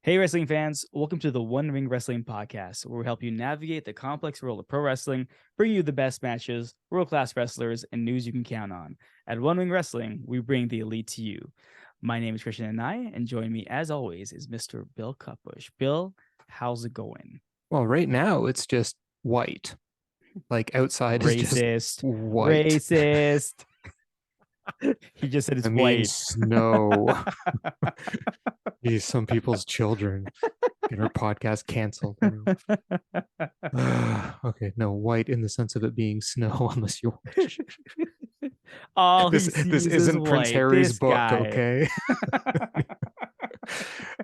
Hey, wrestling fans, welcome to the One Ring Wrestling Podcast, where we help you navigate the complex world of pro wrestling, bring you the best matches, world class wrestlers, and news you can count on. At One Ring Wrestling, we bring the elite to you. My name is Krishna Dhanai, and joining me, as always, is Mr. Bill Cupbush. Bill, how's it going? Well, right now it's just white. Like outside is just Racist. white. Racist. He just said it's I mean, white. snow. Geez, some people's children get our podcast canceled. Okay, no, white in the sense of it being snow, unless you wish. All he This sees is isn't Prince white. Harry's This book, guy. okay?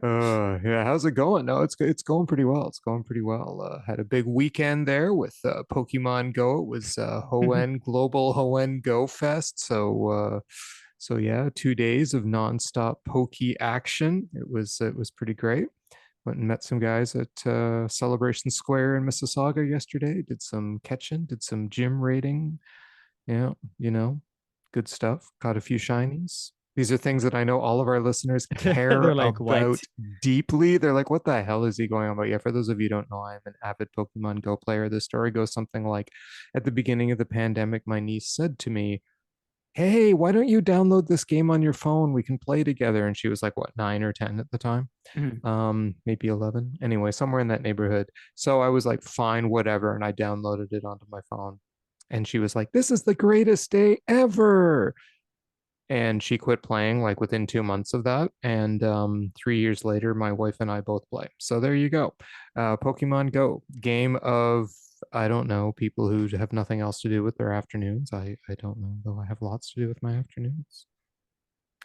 Yeah, how's it going? No, it's going pretty well. It's going pretty well. Had a big weekend there with Pokemon Go. It was Hoenn Global Hoenn Go Fest. So yeah, 2 days of nonstop Poke action. It was pretty great. Went and met some guys at Celebration Square in Mississauga yesterday. Did some catching, did some gym raiding. Yeah, good stuff. Caught a few shinies. These are things that I know all of our listeners care They're like, about what? deeply. They're like, what the hell is he going on about? Yeah, for those of you who don't know, I'm an avid Pokemon Go player. The story goes something like, at the beginning of the pandemic, my niece said to me, hey, why don't you download this game on your phone? We can play together. And she was like, what, 9 or 10 at the time? Mhm. Maybe 11. Anyway, somewhere in that neighborhood. So I was like, fine, whatever. And I downloaded it onto my phone. And she was like, this is the greatest day ever. And she quit playing like within 2 months of that. And 3 years later, my wife and I both play. So there you go. Pokemon Go, game of, I don't know, people who have nothing else to do with their afternoons. I don't know, though I have lots to do with my afternoons.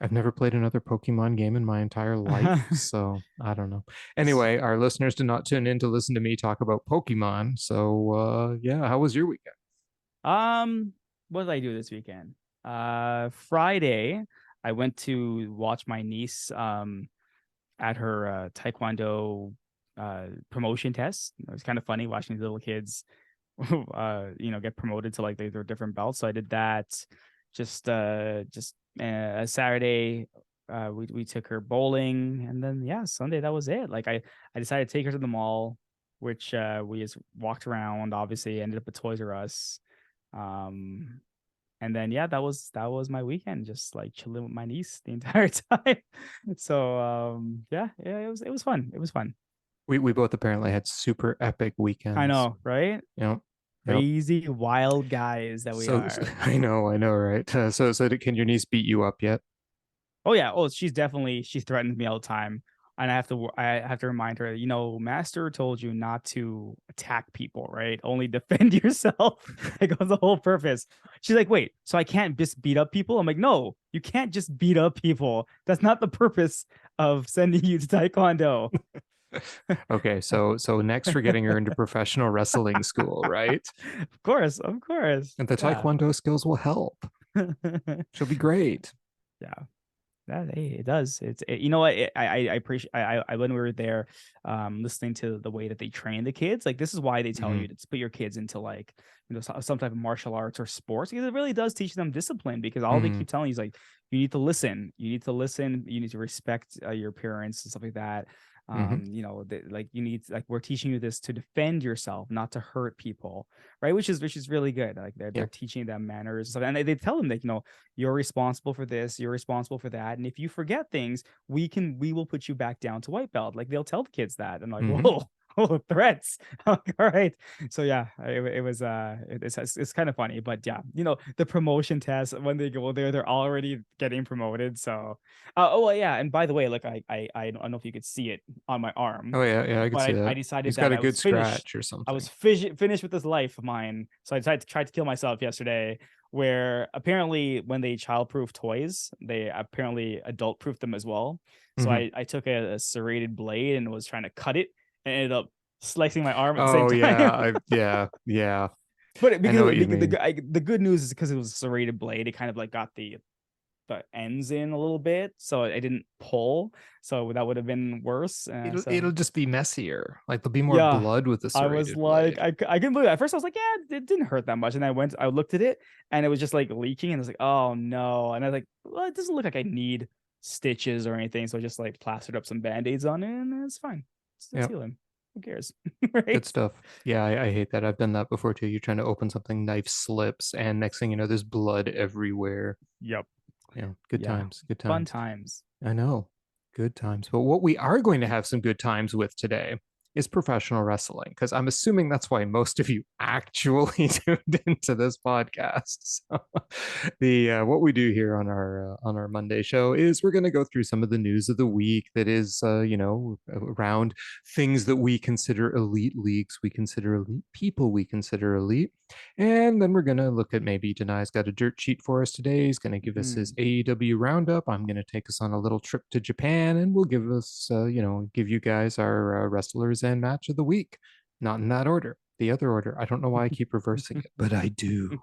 I've never played another Pokemon game in my entire life, so I don't know. Anyway, our listeners did not tune in to listen to me talk about Pokemon. So yeah, how was your weekend? Um, what did I do this weekend? Friday, I went to watch my niece at her taekwondo promotion test. It was kind of funny watching these little kids get promoted to like their different belts. So I did that. Just a Saturday, we took her bowling, and then yeah, Sunday that was it. Like I decided to take her to the mall, which we just walked around. Obviously, ended up at Toys R Us. Um, and then yeah, that was my weekend, just like chilling with my niece the entire time. So yeah, it was fun. It was fun. We both apparently had super epic I weekends. know, right? Yep. Yep. Crazy wild guys that we So are. I know, right? Can your niece beat you up yet? Oh yeah. Oh, she threatens me all the time. And I have to remind her, Master told you not to attack people, right? Only defend yourself. Like was the whole purpose. She's like, wait, so I can't just beat up people? I'm like, no, you can't just beat up people. That's not the purpose of sending you to Taekwondo. Okay, so next we're getting her into professional wrestling school, right? Of course, of course. And the Yeah. Taekwondo skills will help. She'll be great. Yeah. Hey, it does. You know what? I appreciate. When we were there, listening to the way that they train the kids. Like this is why they tell Mhm. you to put your kids into like some type of martial arts or sports, because it really does teach them discipline. Because all they Mhm. keep telling you is like you need to listen, you need to listen, you need to respect your parents and stuff like that. Mhm. Like you need, like, we're teaching you this to defend yourself, not to hurt people, right? Which is really good. Like they're Yeah. teaching them manners and stuff, and they tell them that you're responsible for this, you're responsible for that, and if you forget things, we will put you back down to white belt. Like they'll tell the kids that, and like, Mhm. whoa. Oh, threats. All right. So yeah, it was it's kind of funny, but yeah, the promotion test, when they go there, they're already getting promoted. So oh well, yeah, and by the way, like I don't know if you could see it on my arm, Oh yeah, yeah, I could but see I that. decided He's that got a I good was finished. scratch or I was something. finished with this life of mine. So I decided to try to kill myself yesterday, where apparently when they childproof toys, they apparently adult proof them as well. So Mhm. I took a serrated blade and was trying to cut it, and ended up slicing my arm at the same Oh time. yeah, yeah, yeah. But I know because what you mean. the good news is because it was a serrated blade, it kind of like got the ends in a little bit, so I didn't pull. So that would have been worse. So It'll just be messier. Like there'll be more yeah, blood with the I was serrated like, blade. I couldn't believe it. At first I was like, yeah, it didn't hurt that much, and I looked at it, and it was just like leaking, and I was like, oh no, and I was like, well, it doesn't look like I need stitches or anything, so I just like plastered up some band-aids on it, and it's fine. It's healing. Who cares? Right? Good stuff. Yeah, I hate that. I've done that before too. You're trying to open something, knife slips, and next thing you know, there's blood everywhere. Yep. Yeah, good Yeah. times. Good Fun times. times. I know. Good times. But what we are going to have some good times with today is professional wrestling, because I'm assuming that's why most of you actually tuned into this podcast. So the what we do here on our Monday show is we're going to go through some of the news of the week that is around things that we consider elite leagues, we consider elite people, we consider elite. And then we're going to look at maybe Dhanai's got a dirt sheet for us today. He's going to give us his AEW roundup. I'm going to take us on a little trip to Japan, and we'll give us, give you guys our wrestlers and match of the week. Not in that order, the other order. I don't know why I keep reversing it, but I do.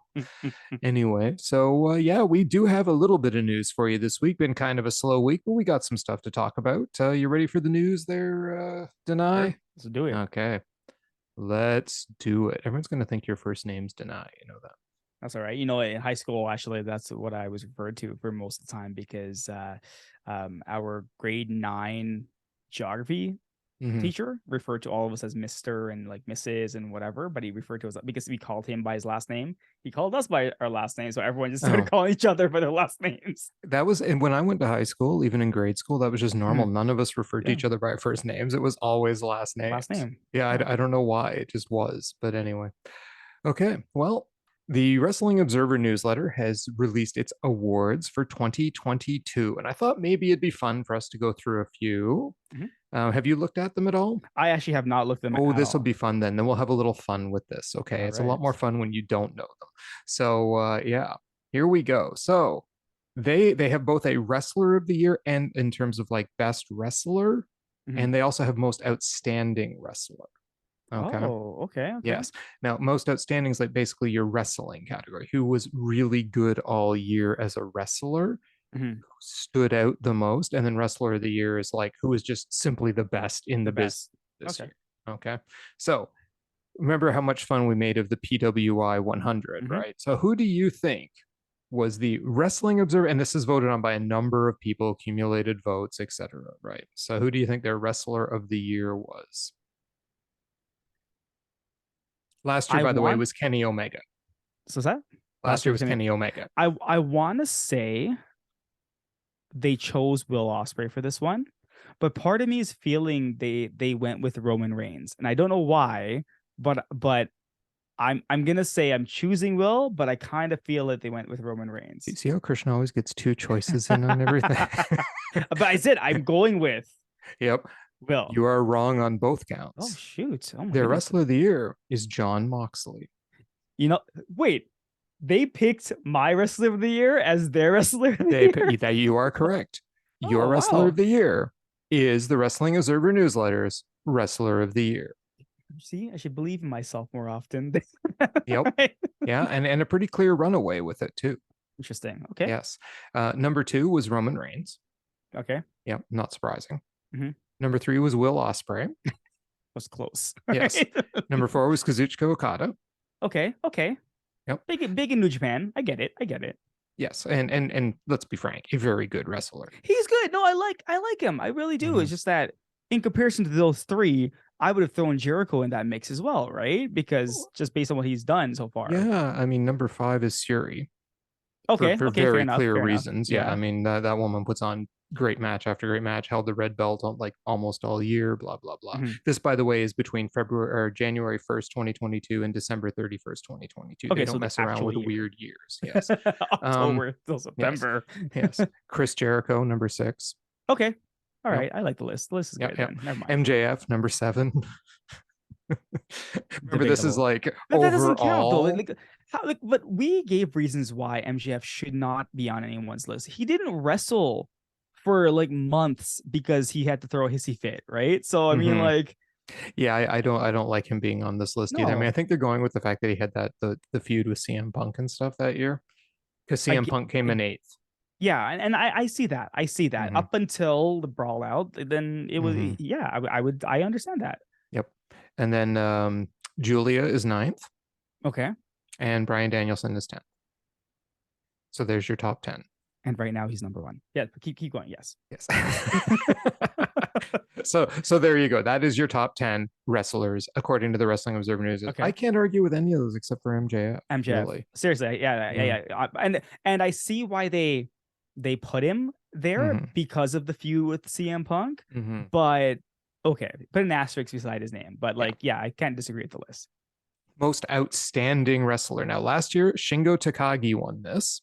Anyway, so yeah, we do have a little bit of news for you this week. Been kind of a slow week, but we got some stuff to talk about. You ready for the news there, Dhanai? Sure. Let's do it. Okay. Let's do it. Everyone's going to think your first name's Dhanai. You know that. That's all right. You know, in high school, actually, that's what I was referred to for most of the time, because our grade 9 geography teacher referred to all of us as Mr. and like Mrs. and whatever, but he referred to us because we called him by his last name. He called us by our last name, so everyone just started calling each other by their last names. That was, and when I went to high school, even in grade school, that was just normal. None of us referred to each other by our first names. It was always last names. Last name. Yeah, I don't know why. It just was. But anyway. Okay. Well, the Wrestling Observer newsletter has released its awards for 2022. And I thought maybe it'd be fun for us to go through a few. Have you looked at them at all? I actually have not looked at them. Oh, this will be fun then. Then we'll have a little fun with this. Okay. It's a lot more fun when you don't know them. So yeah, here we go. So they have both a wrestler of the year and in terms of like best wrestler, and they also have most outstanding wrestler. Okay. Oh, okay. Yes. Now, most outstanding is like basically your wrestling category. Who was really good all year as a wrestler, who stood out the most, and then wrestler of the year is like who was just simply the best in the business this year. Okay. So remember how much fun we made of the PWI 100, right? So who do you think was the Wrestling Observer? And this is voted on by a number of people, accumulated votes, etc. Right. So who do you think their wrestler of the year was? Last year, by the way, was Kenny Omega. So is that? Last year was Kenny Omega. I want to say they chose Will Ospreay for this one, but part of me is feeling they went with Roman Reigns, and I don't know why, but I'm gonna say I'm choosing Will, but I kind of feel that they went with Roman Reigns. You see how Krishna always gets two choices in on everything? But I said I'm going with. Yep. Will. You are wrong on both counts. Oh shoot! Oh, their wrestler of the year is Jon Moxley. You know, wait. They picked my wrestler of the year as their wrestler of the year? That you are correct. Your wrestler of the year is the Wrestling Observer Newsletter's wrestler of the year. See, I should believe in myself more often. Yep. Yeah, and a pretty clear runaway with it too. Interesting. Okay. Yes. Number 2 was Roman Reigns. Okay. Yep, not surprising. Number 3 was Will Ospreay. Was close. Yes. Number 4 was Kazuchika Okada. Okay. Yep. Big in New Japan. I get it. Yes, and let's be frank, a very good wrestler. He's good. No, I like him. I really do. It's just that in comparison to those three, I would have thrown Jericho in that mix as well, right? Because just based on what he's done so far. Yeah, I mean, number 5 is Syuri. Okay, for very clear reasons. Yeah, I mean that woman puts on great match after great match, held the red belt on like almost all year, blah blah blah. This, by the way, is between January 1st 2022 and December 31st 2022. They don't mess around with weird years. Yes. October till September. Yes. Chris Jericho, number 6. Okay, all right. I like the list. The list is good. Then. Never mind. MJF, number 7. Remember, this is like but that overall. Doesn't count, though. But we gave reasons why MJF should not be on anyone's list. He didn't wrestle for like months because he had to throw a hissy fit, right? So I mean, like, yeah, I don't like him being on this list either. I mean, I think they're going with the fact that he had that the feud with CM Punk and stuff that year, because CM Punk came in 8th. Yeah, and I see that. Up until the brawl out, then it was I understand that. Yep. And then Giulia is 9th. Okay. And Bryan Danielson is 10th. So there's your top 10. And right now he's number one. Yeah, keep going. Yes. Yes. So there you go. That is your top 10 wrestlers according to the Wrestling Observer News. I Okay. can't argue with any of those except for MJF. MJF. Really. Seriously, yeah. And I see why they put him there because of the feud with CM Punk. But okay, put an asterisk beside his name. But like, yeah, I can't disagree with the list. Most outstanding wrestler. Now, last year, Shingo Takagi won this.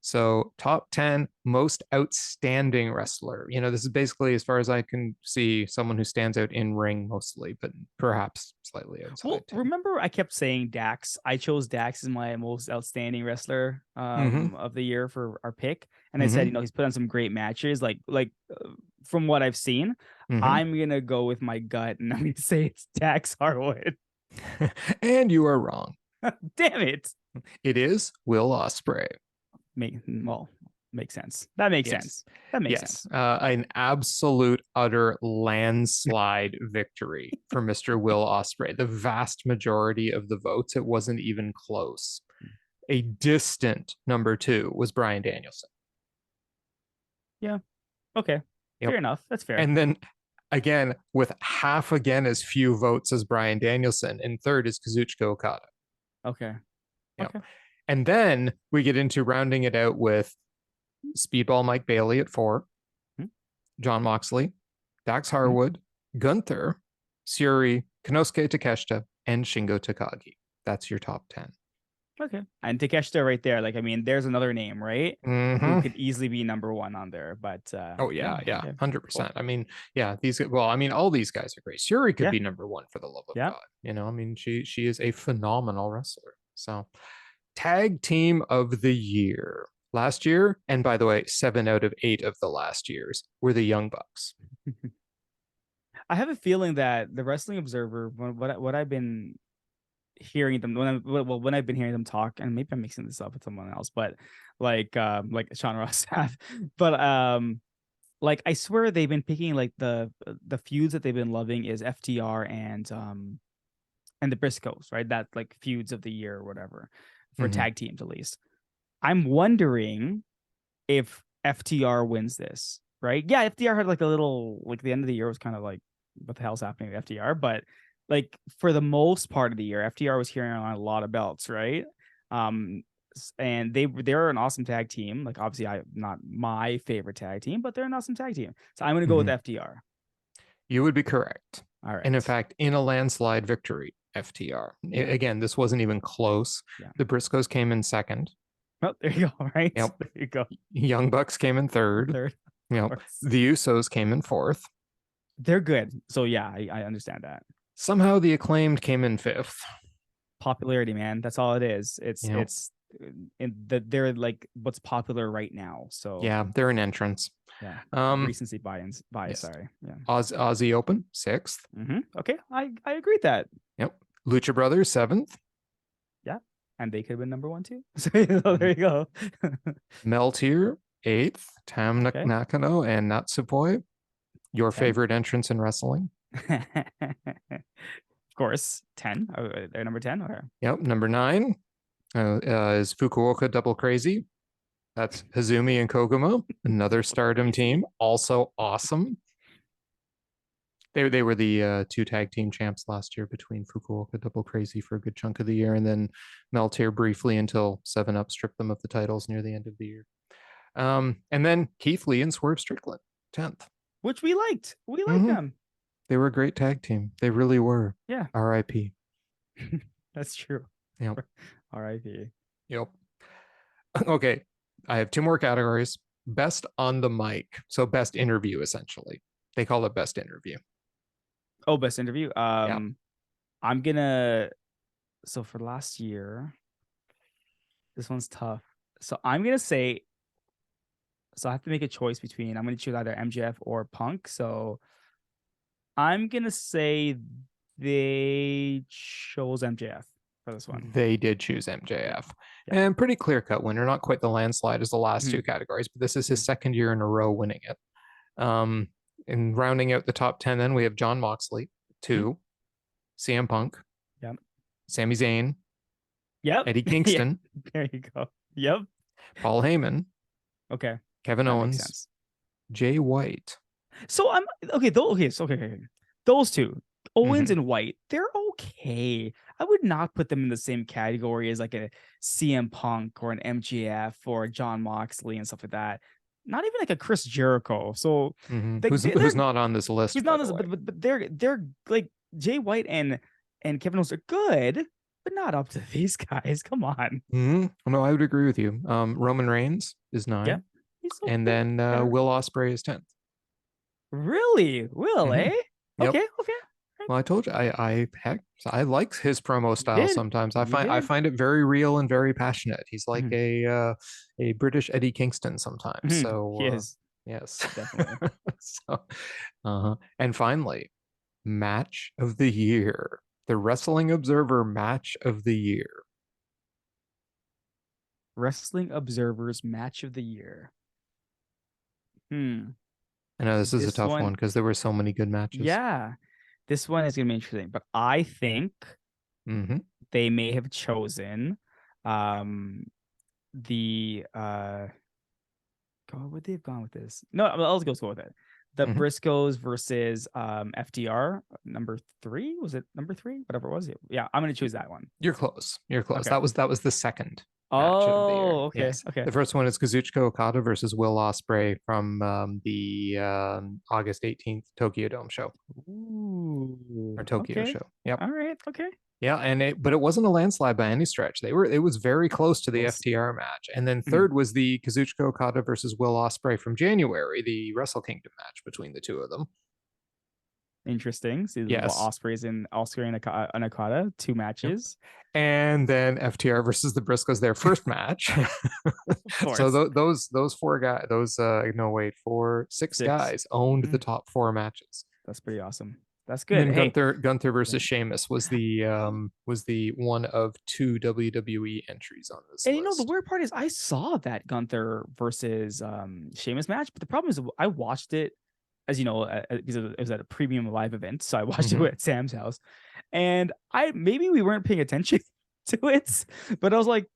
So top 10 most outstanding wrestler. You know, this is basically, as far as I can see, someone who stands out in ring mostly, but perhaps slightly outside. Well, remember I kept saying Dax. I chose Dax as my most outstanding wrestler of the year for our pick. And I said, you know, he's put on some great matches. Like from what I've seen, I'm going to go with my gut and I'm going to say it's Dax Harwood. And you are wrong. Damn it. It is Will Ospreay. Makes sense. That makes sense. That makes sense. An absolute, utter landslide victory for Mr. Will Ospreay. The vast majority of the votes, it wasn't even close. A distant number 2 was Bryan Danielson. Yeah. Okay. Fair enough. That's fair. And then again, with half again as few votes as Bryan Danielson, and third is Kazuchika Okada. Okay. Okay. And then we get into rounding it out with Speedball Mike Bailey at 4, Jon Moxley, Dax Harwood, Gunther, Syuri, Konosuke Takeshita, and Shingo Takagi. That's your top 10. Okay. And Takeshita right there. Like, I mean, there's another name, right? Who could easily be number 1 on there. But 100%. I mean, all these guys are great. Syuri could be number 1 for the love of God. You know, I mean, she is a phenomenal wrestler. So tag team of the year last year, and by the way, 7 out of 8 of the last years were the Young Bucks. I have a feeling that the Wrestling Observer, what I've been hearing them when I've been hearing them talk, and maybe I'm mixing this up with someone else, but like Sean Ross have, but like I swear they've been picking like the feuds that they've been loving is FTR and the Briscoes, right? That like feuds of the year or whatever for tag teams at least. I'm wondering if FTR wins this, right? Yeah, FTR had like a little, like the end of the year was kind of like, what the hell's happening with FTR? But like for the most part of the year, FTR was carrying on a lot of belts, right? And they're an awesome tag team. Like obviously, not my favorite tag team, but they're an awesome tag team. So I'm going to go with FTR. You would be correct. All right. And in fact, in a landslide victory, FTR. Again, this wasn't even close. The Briscoes came in second. Oh, there you go. Right. Yep. There you go. Young Bucks came in third. Yep. The Usos came in fourth. They're good. So yeah, I understand that. Somehow the Acclaimed came in fifth. Popularity, man. That's all it is. They're like what's popular right now. So yeah, they're an entrance. Yeah. Recency bias. Yes. Sorry. Yeah. Aussie Open 6th. Okay, I agree with that. Yep. Lucha Brothers 7th. Yeah, and they could have been number 1 too. So there you go. Meltier 8th. Tam Nakano and Natsupoi. Your favorite entrance in wrestling. Of course, 10. Oh, they're number 10. Okay. Yep. Number 9 is Fukuoka Double Crazy. That's Hazumi and Koguma, another Stardom team, also awesome. They were the 2 tag team champs last year between Fukuoka Double Crazy for a good chunk of the year, and then Meltier briefly until 7-Up stripped them of the titles near the end of the year. And then Keith Lee and Swerve Strickland, 10th. Which we liked. We liked them. They were a great tag team. They really were. Yeah. R.I.P. That's true. Yep. R.I.P. Yep. Okay. I have 2 more categories. Best on the mic. So best interview, essentially. They call it best interview. Oh, best interview. I'm gonna. So for last year, this one's tough. So I'm gonna say. So I have to make a choice between. I'm gonna choose either MJF or Punk. So I'm gonna say they chose MJF for this one. They did choose MJF. And pretty clear-cut winner. Not quite the landslide as the last 2 categories, but this is his 2nd year in a row winning it. And rounding out the top 10, then we have Jon Moxley, 2, CM Punk, Sami Zayn, Eddie Kingston, There you go. Yep. Paul Heyman, Okay, Kevin that makes Owens, sense. Jay White. So I'm okay. Okay. Those two, Owens Mhm. and White, they're okay. I would not put them in the same category as like a CM Punk or an MGF or a John Moxley and stuff like that. Not even like a Chris Jericho. So Mhm. they're Who's not on this list, he's by not the this, way. but they're like Jay White and Kevin Owens are good, but not up to these guys. Come on. No, I would agree with you. Roman Reigns is Yeah, 9, he's so and yeah, then fair. Will Ospreay is 10th. Really? Will, Hmm. eh? Yep. Okay, okay. Well, I told you, I like his promo You style did. sometimes. You I did. find it very real and very passionate. He's like Mhm. a British Eddie Kingston sometimes. Mhm. So He is yes. definitely. So and finally, match of the year. The Wrestling Observer match of the year. Wrestling Observer's Match of the Year. Hmm. I know this is a This tough one one, because there were so many good matches. yeah. This one is gonna be interesting, but I think Hmm. they may have chosen um the God, would they have gone with this? No, I'll go with it. The Hmm. Briscoes versus FDR number 3. Was it number 3? Whatever it was. Yeah, I'm gonna choose that one. You're close. You're close. Okay. That was the second match of the year. Oh, okay, Yes. okay. The first one is Kazuchika Okada versus Will Ospreay from the August 18th Tokyo Dome show or Ooh, Tokyo okay. show. Yep. All right, okay. Yeah, but it wasn't a landslide by any stretch. It was very close to the Close. FTR match. And then Mhm. third was the Kazuchika Okada versus Will Ospreay from January, the Wrestle Kingdom match between the two of them. Interesting. See, Yes. Osprey's and Oscar and Okada, 2 Yep. matches. And then FTR versus the Briscoes, their first match. Of So course. those four guys, no wait, 6 6. guys owned the Mhm. top 4 matches. That's pretty awesome. That's And good. then Hey, Gunther versus Sheamus was the one of 2 WWE entries on this and the list. weird part is I saw that Gunther versus Sheamus match, but the problem is I watched it as because it was at a premium live event, so I watched it Mhm. at Sam's house, and I maybe we weren't paying attention to it, but I was like,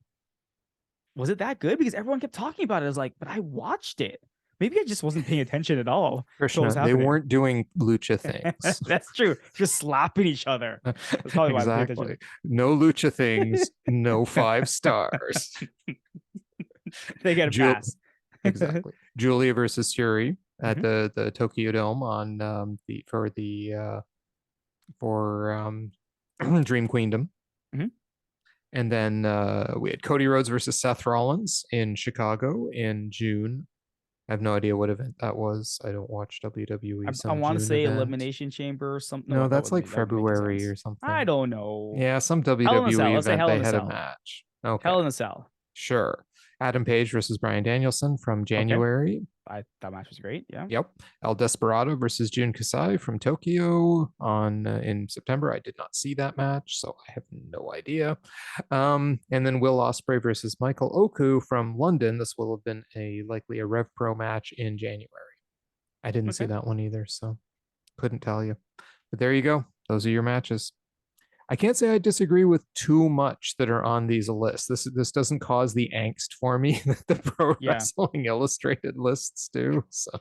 was it that good? Because everyone kept talking about it. I was like, but I watched it. Maybe I just wasn't paying attention at all to what was Krishna, they happening. weren't doing lucha things. That's true. Just slapping each other. That's probably why I paid attention. Exactly. No lucha things, no 5 stars. They get a Ju- pass. exactly. Giulia versus Fury at Mhm. the Tokyo Dome on the for Dream Queendom. Mhm. And then we had Cody Rhodes versus Seth Rollins in Chicago in June. I have no idea what event that was. I don't watch WWE. I Some want to June say event. Elimination Chamber or something. No, No, that that's like that would make February sense. or I something. don't know. Yeah, some Hell in a WWE Cell. Let's say event Hell in they a had a Cell. match. Okay, Hell in a Cell. sure. Adam Page versus Bryan Danielson from Okay. January. That match was great. Yeah. Yep. El Desperado versus Jun Kasai from Tokyo on in September. I did not see that match, so I have no idea. And then Will Ospreay versus Michael Oku from London. This will have been likely a Rev Pro match in January. I didn't see Okay. that one either, so couldn't tell you. But there you go. Those are your matches. I can't say I disagree with too much that are on these lists. This doesn't cause the angst for me that the Pro Yeah. Wrestling Illustrated lists do. So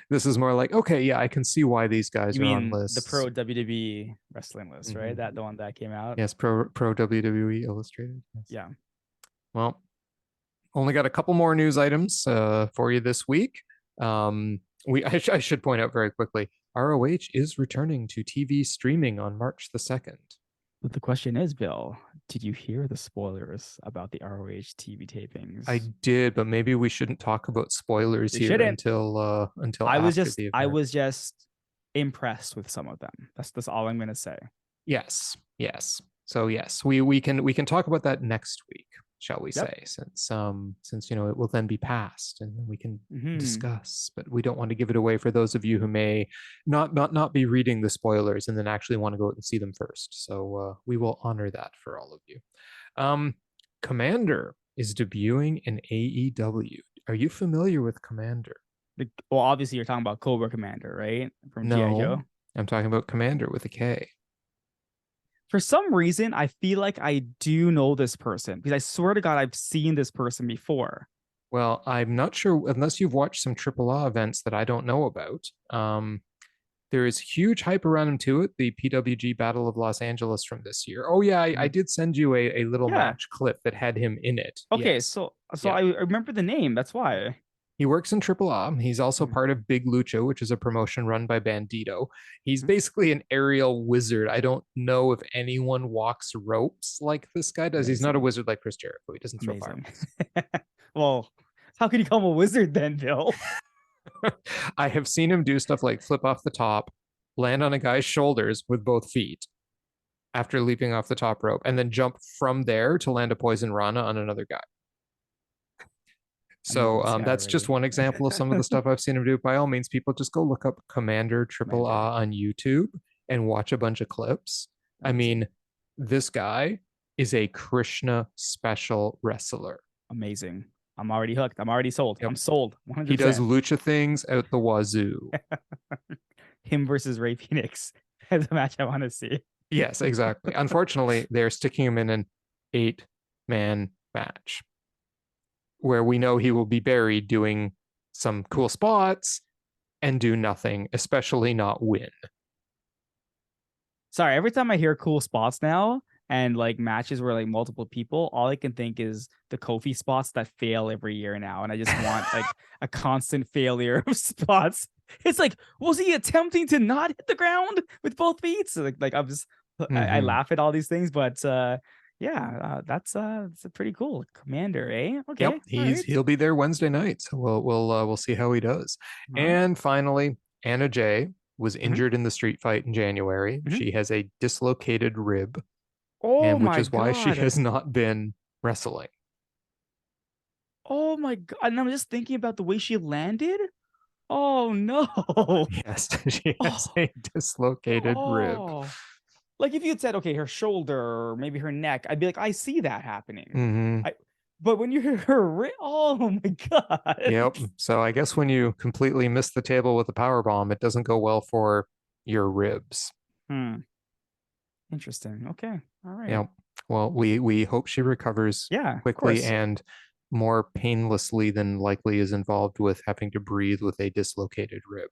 this is more like, okay, yeah, I can see why these guys You are on mean the lists. Pro WWE wrestling list, right? Mhm. The one that came out. Yes, Pro WWE Illustrated. Yes. Yeah. Well, only got a couple more news items for you this week. I should point out very quickly, ROH is returning to TV streaming on March the 2nd. But the question is, Bill, did you hear the spoilers about the ROH TV tapings? I did, but maybe we shouldn't talk about spoilers We here shouldn't. until I was after just the I event. was just impressed with some of them. That's all I'm gonna say. Yes, yes. So yes, we can talk about that next week, shall we Yep. say, since it will then be passed and we can discuss. But we don't want to give it away for those of you who may not be reading the spoilers and then actually want to go out and see them first. So we will honor that for all of you. Komander is debuting in AEW. Are you familiar with Komander? Well, obviously you're talking about Cobra Commander, right? From G.I. Joe. No, I'm talking about Komander with a K. For some reason, I feel like I do know this person because I swear to God, I've seen this person before. Well, I'm not sure unless you've watched some AAA events that I don't know about. There is huge hype around him too at the PWG Battle of Los Angeles from this year. Oh yeah, I Mhm. did send you a little Yeah. match clip that had him in it. Okay, Yes. so Yeah. I remember the name. That's why. He works in AAA. He's also Mhm. part of Big Lucha, which is a promotion run by Bandito. He's Mhm. basically an aerial wizard. I don't know if anyone walks ropes like this guy does. He's not a Amazing. wizard like Chris Jericho. He doesn't throw Amazing. fireballs. Well, how can you call him a wizard then, Bill? I have seen him do stuff like flip off the top, land on a guy's shoulders with both feet after leaping off the top rope, and then jump from there to land a poison rana on another guy. I know So this guy that's just already. one example of some of the stuff I've seen him do. By all means, people just go look up Komander Triple Commander. A on YouTube and watch a bunch of clips. I Amazing. mean, this guy is a Krishna special wrestler. Amazing. I'm already hooked. I'm already sold. Yep. I'm sold He does 100%. lucha things out the wazoo. Him versus Ray Phoenix is a match I want to see. Yes, exactly. Unfortunately, they're sticking him in an 8-man match where we know he will be buried doing some cool spots and do nothing, especially not win. Sorry, every time I hear cool spots now and like matches where like multiple people, all I can think is the Kofi spots that fail every year now. And I just want like a constant failure of spots. It's like, was he attempting to not hit the ground with both feet? So like I'm just I Mm-hmm. laugh at all these things, but yeah, that's a pretty cool Commander, eh? Yep, Okay, all he's right. he'll be there Wednesday night, so we'll see how he does. All right. And finally, Anna Jay was Mm-hmm. injured in the street fight in January. Mm-hmm. She has a dislocated rib, Oh and which my is why she god. has not been wrestling. Oh my god. And I'm just thinking about the way she landed. Oh no. Yes, she has Oh, a dislocated rib. oh. Like if you had said, okay, her shoulder or maybe her neck, I'd be like, I see that happening. Mm-hmm. I, but when you hear her, oh my god. Yep. So I guess when you completely miss the table with a power bomb, it doesn't go well for your ribs. Hmm. Interesting. Okay. All right. Yep. Well, we hope she recovers Yeah, of quickly course. and more painlessly than likely is involved with having to breathe with a dislocated rib.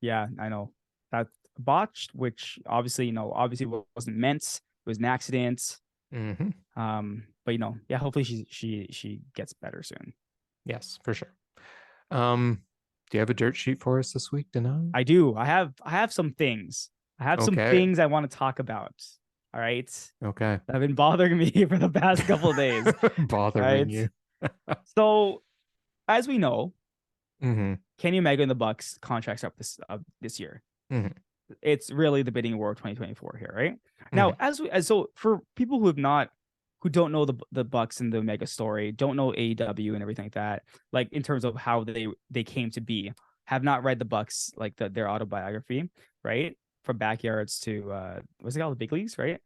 Yeah, I know. That botched, which obviously, obviously wasn't meant. It was an accident. Mm-hmm. But yeah, hopefully she gets better soon. Yes, for sure. Do you have a dirt sheet for us this week, Dhanai? I do. I have some things. I have some Okay. things I want to talk about. All right. Okay. That have been bothering me for the past couple of days. All Bothering right. you. So as we know, Mm-hmm. Kenny Omega and the Bucks contracts up this year. Mm-hmm. It's really the bidding war of 2024 here, right? Mm-hmm. Now, so for people who don't know the Bucks and the Omega story, don't know AEW and everything like that, like in terms of how they came to be, have not read the Bucks like their autobiography, right? From backyards to what's it called, the big leagues, right?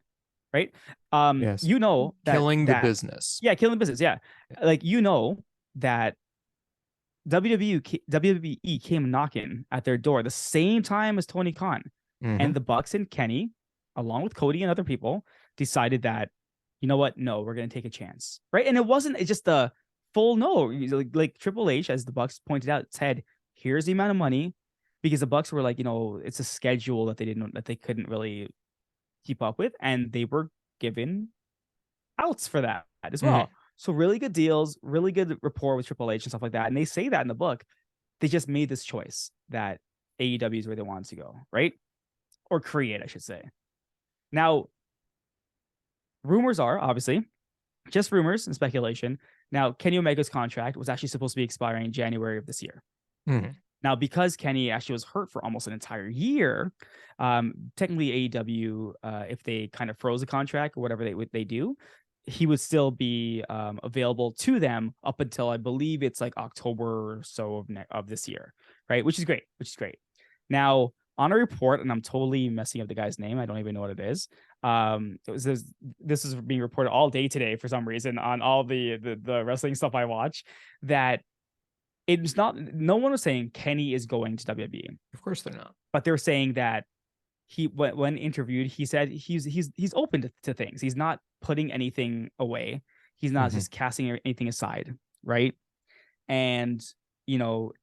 Right. Yes. You know Killing the that business. yeah, killing the business, yeah, like that WWE came knocking at their door the same time as Tony Khan. Mm-hmm. And the Bucks and Kenny, along with Cody and other people, decided that, you know what? No, we're going to take a chance. Right. And it's just a full no. Like Triple H, as the Bucks pointed out, said, here's the amount of money, because the Bucks were like, it's a schedule that they couldn't really keep up with. And they were given outs for that as Mm-hmm. well. So really good deals, really good rapport with Triple H and stuff like that. And they say that in the book. They just made this choice that AEW is where they wanted to go, right? Or create, I should say. Now, rumors are obviously just rumors and speculation. Now, Kenny Omega's contract was actually supposed to be expiring in January of this year. Mm-hmm. Now, because Kenny actually was hurt for almost an entire year, technically AEW, if they kind of froze the contract or whatever they do, he would still be available to them up until I believe it's like October or so of this year, right? Which is great. Now, on a report, and I'm totally messing up the guy's name. I don't even know what it is. This is being reported all day today for some reason on all the wrestling stuff I watch, that it's not, no one was saying Kenny is going to WWE, Of course they're not. but they're saying that when interviewed, he said he's open to things. He's not putting anything away. He's not Mm-hmm. just casting anything aside, right? And, you know,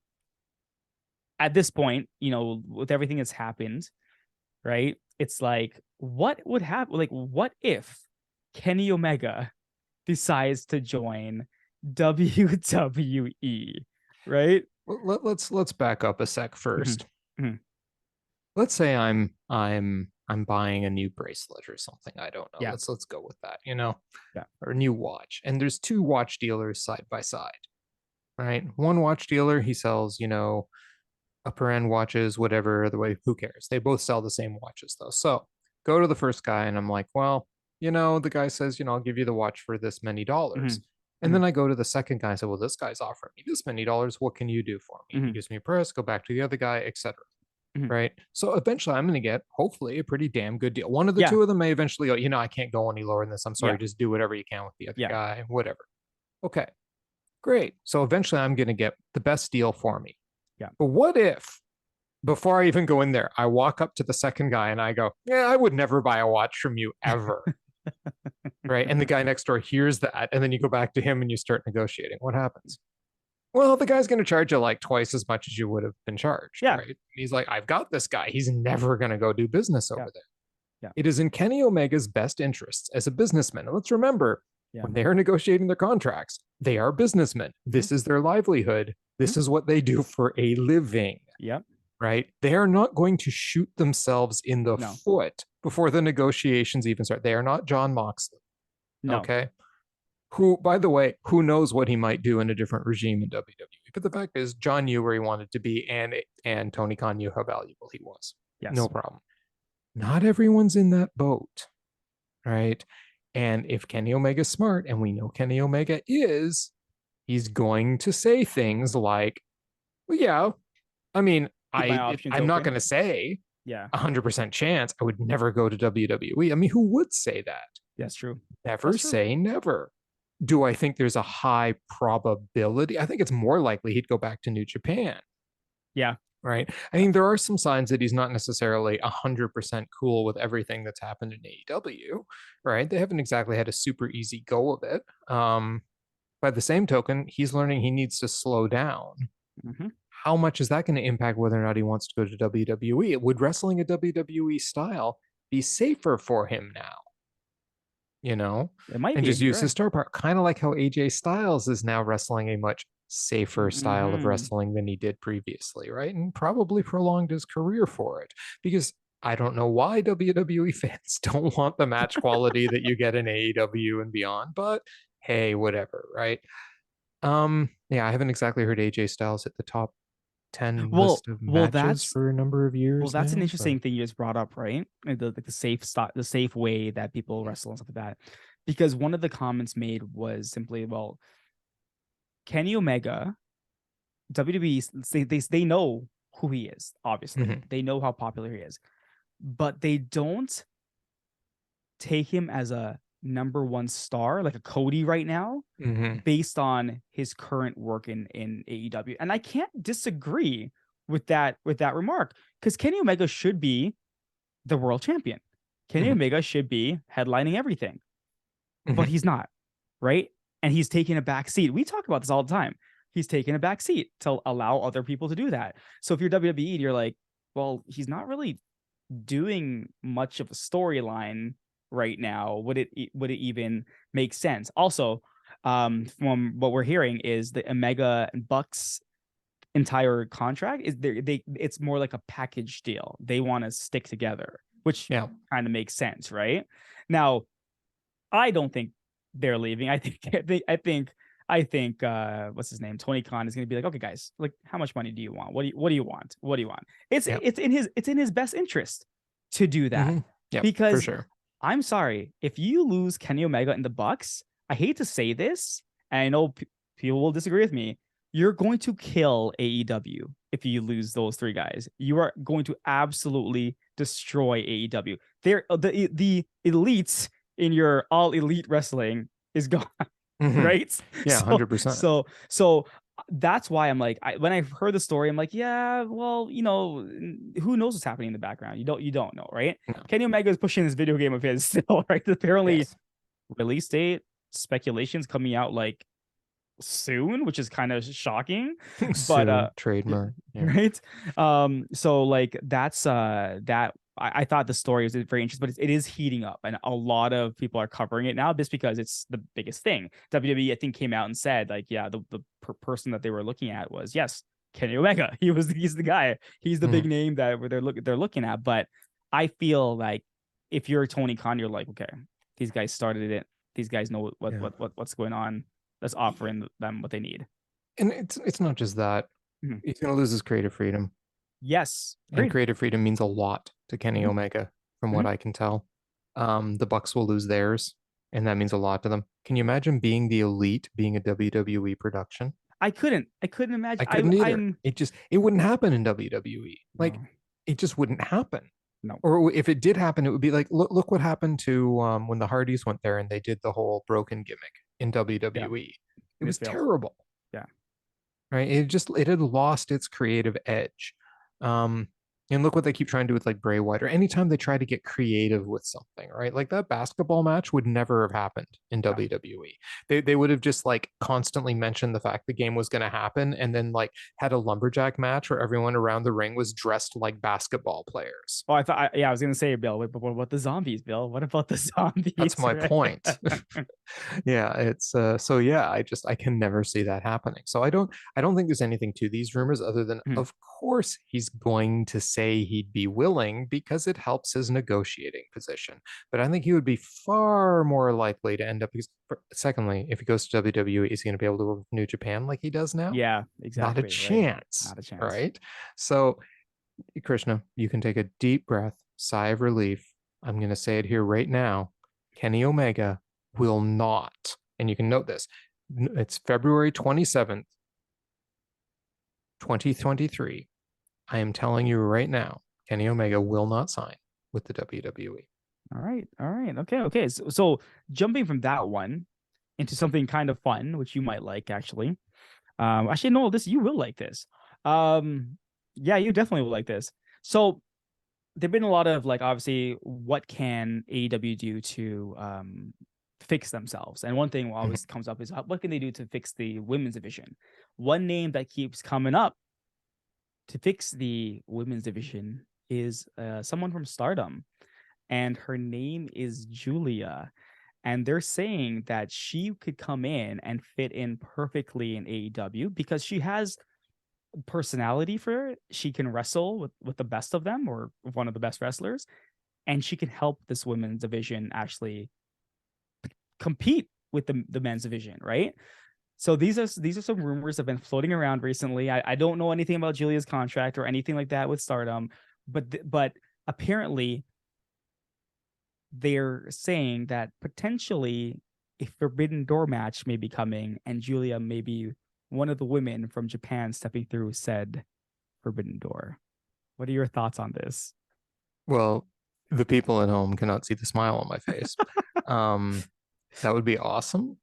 at this point, you know, with everything that's happened, right? It's like, what would happen? Like, what if Kenny Omega decides to join WWE, right? Let's back up a sec Mm-hmm. first. Mm-hmm. Let's say I'm buying a new bracelet or something. I don't know. Yeah. Let's go with that, Yeah. or a new watch. And there's two watch dealers side by side, right? One watch dealer, he sells, upper end watches, whatever, the way, who cares? They both sell the same watches though. So go to the first guy and I'm like, well, the guy says, I'll give you the watch for this many dollars. Mm-hmm. And Mm-hmm. then I go to the second guy and say, well, this guy's offering me this many dollars. What can you do for me? He Mm-hmm. gives me a price, go back to the other guy, etc. Mm-hmm. Right. So eventually I'm going to get, hopefully, a pretty damn good deal. One of the Yeah. two of them may eventually go, I can't go any lower than this. I'm sorry. Yeah. Just do whatever you can with the other Yeah. guy, whatever. Okay. Great. So eventually I'm going to get the best deal for me. Yeah. But what if, before I even go in there, I walk up to the second guy and I go, yeah, I would never buy a watch from you ever. Right. And the guy next door hears that. And then you go back to him and you start negotiating. What happens? Well, the guy's going to charge you like twice as much as you would have been charged. Yeah. Right. And he's like, I've got this guy. He's never going to go do business over there. Yeah. It is in Kenny Omega's best interests as a businessman. And let's remember, when they are negotiating their contracts, they are businessmen. This is their livelihood. This is what they do for a living. Yep. Right? They are not going to shoot themselves in the foot before the negotiations even start. They are not John Moxley. No. Okay. Who, by the way, who knows what he might do in a different regime in WWE? But the fact is, John knew where he wanted to be, and Tony Khan knew how valuable he was. Yes. No problem. Not everyone's in that boat, right? And if Kenny Omega's smart, and we know Kenny Omega is, he's going to say things like, well, yeah, I mean, I'm not going to say 100% chance I would never go to WWE. I mean, who would say that? That's true. Never say never. Do I think there's a high probability? I think it's more likely he'd go back to New Japan. Yeah. Right. I mean, there are some signs that he's not necessarily 100% cool with everything that's happened in AEW. Right. They haven't exactly had a super easy go of it. By the same token, he's learning he needs to slow down. Mm-hmm. How much is that going to impact whether or not he wants to go to WWE? Would wrestling a WWE style be safer for him now? It might and be, just use his star power, kind of like how AJ Styles is now wrestling a much safer style of wrestling than he did previously, right? And probably prolonged his career for it, because I don't know why WWE fans don't want the match quality that you get in AEW and beyond, but hey, whatever, right? Yeah, I haven't exactly heard AJ Styles hit the top 10 list of matches for a number of years. Well, that's an interesting thing you just brought up, right? The safe way that people wrestle and stuff like that. Because one of the comments made was simply, well, Kenny Omega, WWE, they know who he is, obviously. Mm-hmm. They know how popular he is. But they don't take him as a number one star, like a Cody right now, based on his current work in AEW. And I can't disagree with that remark, because Kenny Omega should be the world champion. Kenny Omega should be headlining everything. But he's not, right? And he's taking a back seat. We talk about this all the time. He's taking a back seat to allow other people to do that. So if you're WWE, you're like, well, he's not really doing much of a storyline right now. Would it even make sense? Also, from what we're hearing is the Omega and Bucks entire contract is it's more like a package deal. They want to stick together, which kind of makes sense, right? Now, I don't think they're leaving. I think what's his name? Tony Khan is going to be like, okay, guys, like, how much money do you want? What do you want? What do you want? It's in his best interest to do that. Yeah, because for sure. I'm sorry, if you lose Kenny Omega and the Bucks, I hate to say this, and I know people will disagree with me, you're going to kill AEW if you lose those three guys. You are going to absolutely destroy AEW. They're the elites in your all elite wrestling is gone, right? Yeah, 100%. So that's why I'm like, when I heard the story, I'm like, yeah, well, who knows what's happening in the background? You don't know, right? No. Kenny Omega is pushing this video game of his still, right? Apparently, release date speculations coming out like soon, which is kind of shocking. But Soon, trademark. Yeah. right. So like that's that I thought the story was very interesting, but it is heating up, and a lot of people are covering it now just because it's the biggest thing. WWE, I think, came out and said like, yeah, the person that they were looking at was, yes, Kenny Omega. He's the guy. He's the big Mhm. name that they're looking at. But I feel like if you're Tony Khan, you're like, okay, these guys started it. These guys know Yeah. what's going on. Let's offer them what they need. And it's not just that. Mhm. He's gonna lose his creative freedom. Yes, And agreed. creative freedom means a lot to Kenny Mhm. Omega, from what Mhm. I can tell. The Bucks will lose theirs, and that means a lot to them. Can you imagine being the Elite, being a WWE production? I couldn't imagine. I couldn't either. I'm It wouldn't happen in WWE. Like, no, it just wouldn't happen. no. Or if it did happen, it would be like, look what happened to when the Hardys went there and they did the whole broken gimmick in Yeah, WWE. It and it was failed. terrible, Yeah. right? It had lost its creative edge. Um, and look what they keep trying to do with like Bray Wyatt, or anytime they try to get creative with something, right? Like that basketball match would never have happened in Yeah. WWE. They would have just like constantly mentioned the fact the game was going to happen, and then like had a lumberjack match where everyone around the ring was dressed like basketball players. Oh, yeah, I was gonna say, Bill. But what about the zombies, Bill? What about the That's zombies? my Right? point. Yeah, it's so yeah, I can never see that happening. So I don't think there's anything to these rumors other than Mhm. of course he's going to say he'd be willing because it helps his negotiating position. But I think he would be far more likely to end up because secondly, if he goes to WWE, is he going to be able to work with New Japan like he does now? Yeah, Not a exactly. Right. chance, Not a chance. right? So Krishna, you can take a deep breath, sigh of relief. I'm going to say it here right now. Kenny Omega will not, and you can note this, it's February 27th, 2023. I am telling you right now, Kenny Omega will not sign with the WWE. All right. All right. Okay. Okay. So jumping from that one into something kind of fun, which you might like, actually. Actually, no, this you will like this. Um, yeah, you definitely will like this. So there've been a lot of like, obviously, what can AEW do to fix themselves? And one thing Mhm. always comes up is what can they do to fix the women's division? One name that keeps coming up to fix the women's division is someone from Stardom, and her name is Giulia. And they're saying that she could come in and fit in perfectly in AEW because she has personality for it. She can wrestle with the best of them, or one of the best wrestlers, and she can help this women's division actually compete with the men's division, right? So these are some rumors that have been floating around recently. I don't know anything about Julia's contract or anything like that with Stardom, but apparently they're saying that potentially a Forbidden Door match may be coming, and Giulia may be one of the women from Japan stepping through said Forbidden Door. What are your thoughts on this? Well, the people at home cannot see the smile on my face. Um, that would be awesome.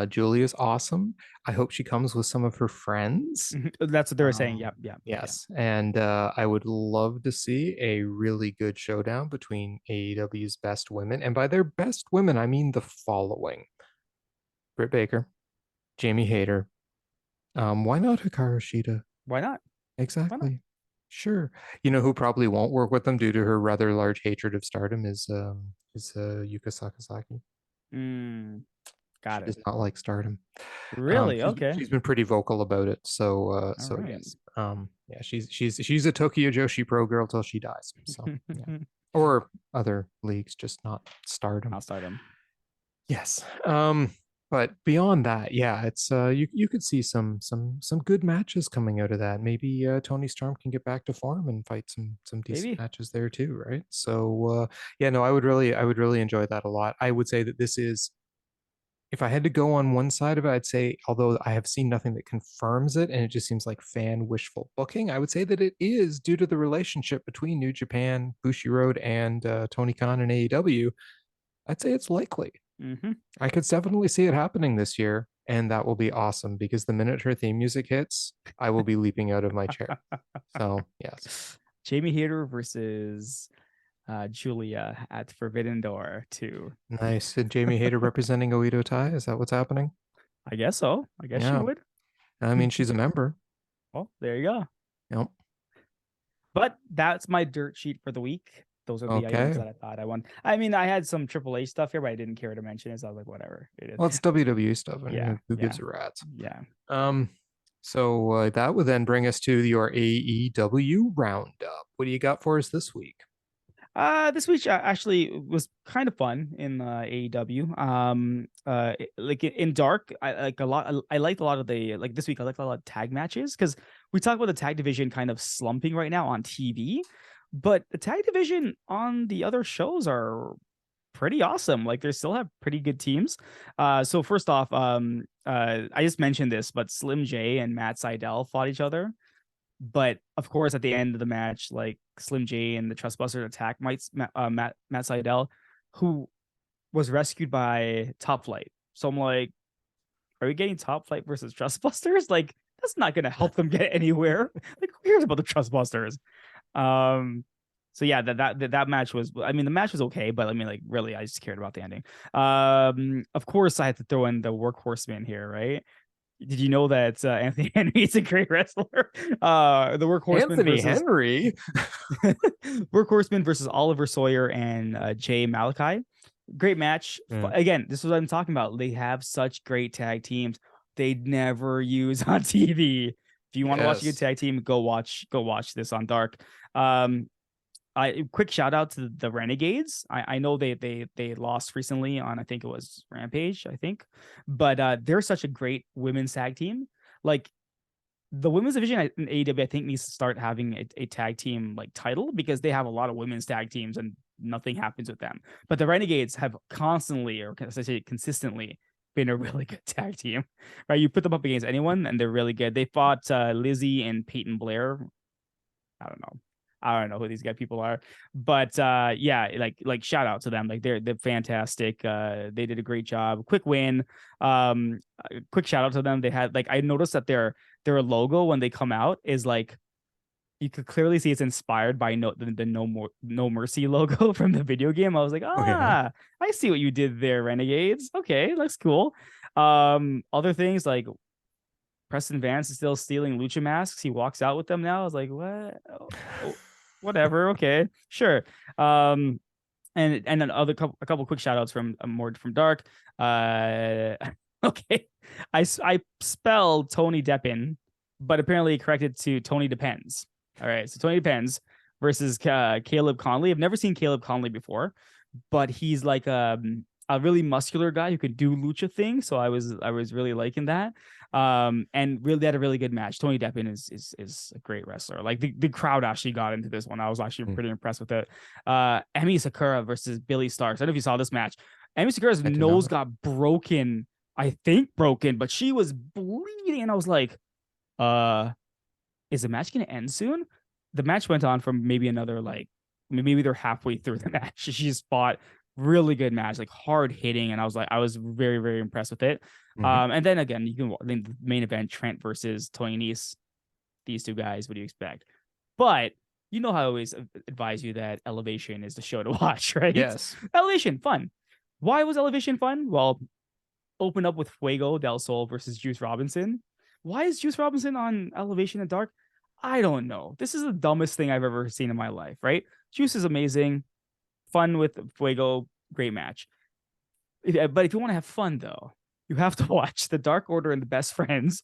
Julia's awesome. I hope she comes with some of her friends. That's what they were saying. Yep, yep, yep. Yes, and I would love to see a really good showdown between AEW's best women, and by their best women, I mean the following: Britt Baker, Jamie Hayter. Why not Hikaru Shida? Why not? Why not? Exactly. Sure. You know who probably won't work with them due to her rather large hatred of Stardom is Yuka Sakazaki. Got She it. does not like Stardom. Really? Okay. She's been pretty vocal about it. So All so right. yes. Yeah, she's a Tokyo Joshi Pro girl till she dies. So yeah. Or other leagues, just not Stardom. I'll start him. Yes. But beyond that, yeah, it's you could see some good matches coming out of that. Maybe Tony Storm can get back to form and fight some decent Maybe. matches there too, right? So yeah, no, I would really enjoy that a lot. I would say that this is, if I had to go on one side of it, I'd say, although I have seen nothing that confirms it and it just seems like fan wishful booking, I would say that it is due to the relationship between New Japan, Bushiroad, and Tony Khan and AEW. I'd say it's likely. Mm-hmm. I could definitely see it happening this year, and that will be awesome because the minute her theme music hits, I will be leaping out of my chair. So, yes. Jamie Hayter versus Julia at Forbidden Door 2. Nice. And Jamie Hayter representing Oedo Tai, is that what's happening? I guess so. I guess she Yeah. would. I mean, she's a member. Well, there you go. Yep. But that's my dirt sheet for the week. Those are the items Okay. that I thought I won. I mean, I had some AAA stuff here, but I didn't care to mention it. So I was like, whatever. It is. Well, it's WWE stuff. I Yeah. mean, who Yeah. gives a rat's? Yeah. So that would then bring us to your AEW roundup. What do you got for us this week? This week actually was kind of fun in AEW. Like in Dark, I like a lot. I liked a lot of the like this week. I liked a lot of tag matches because we talk about the tag division kind of slumping right now on TV, but the tag division on the other shows are pretty awesome. Like they still have pretty good teams. So first off, I just mentioned this, but Slim J and Matt Sydal fought each other. But of course, at the end of the match, like Slim J and the Trustbusters attack Matt Sydal, who was rescued by Top Flight. So I'm like, are we getting Top Flight versus Trustbusters? Like, that's not gonna help them get anywhere. Like, who cares about the Trustbusters? Um, so yeah, that match was. I mean, the match was okay, but I mean, like, really, I just cared about the ending. Of course, I had to throw in the Workhorseman here, right? Did you know that Anthony Henry is a great wrestler? The Workhorseman Anthony versus Henry. Workhorseman versus Oliver Sawyer and Jay Malachi. Great match. Again, this is what I'm talking about. They have such great tag teams. They never use on TV. If you want to watch a good tag team, go watch this on Dark. Quick shout out to the Renegades. I know they lost recently on I think it was Rampage, I think, but they're such a great women's tag team. Like the women's division in AEW, I think needs to start having a tag team like title because they have a lot of women's tag teams and nothing happens with them. But the Renegades have constantly, or as I say, consistently been a really good tag team, right? You put them up against anyone and they're really good. They fought Lizzie and Peyton Blair. I don't know who these people are, but yeah, like shout out to them. Like they're fantastic. They did a great job. Quick win. Quick shout out to them. They had like I noticed that their logo when they come out is like you could clearly see it's inspired by the No Mercy logo from the video game. I was like, I see what you did there, Renegades. Okay, looks cool. Other things like Preston Vance is still stealing lucha masks. He walks out with them now. I was like, what? Oh, whatever. Okay, sure. And then a couple quick shout outs from more from Dark. Okay, I spelled Tony Deppen, but apparently corrected to Tony Depends. All right, so Tony Depends versus Caleb Conley. I've never seen Caleb Conley before, but he's like a really muscular guy who could do lucha things. So I was really liking that. And really had a really good match. Tony Deppen is a great wrestler. Like the crowd actually got into this one. I was actually pretty impressed with it. Emi Sakura versus Billy Starks. I don't know if you saw this match. Emi Sakura's nose got broken. I think broken, but she was bleeding, and I was like, is the match gonna end soon? The match went on for maybe another maybe they're halfway through the match. She's fought really good match, like hard hitting, and I was very, very impressed with it. And then again, the main event, Trent versus Tony Nese. These two guys, what do you expect? But you know how I always advise you that Elevation is the show to watch, right? Yes. Elevation, fun. Why was Elevation fun? Well, open up with Fuego del Sol versus Juice Robinson. Why is Juice Robinson on Elevation in Dark? I don't know. This is the dumbest thing I've ever seen in my life, right? Juice is amazing. Fun with Fuego, great match. But if you want to have fun, though, you have to watch the Dark Order and the Best Friends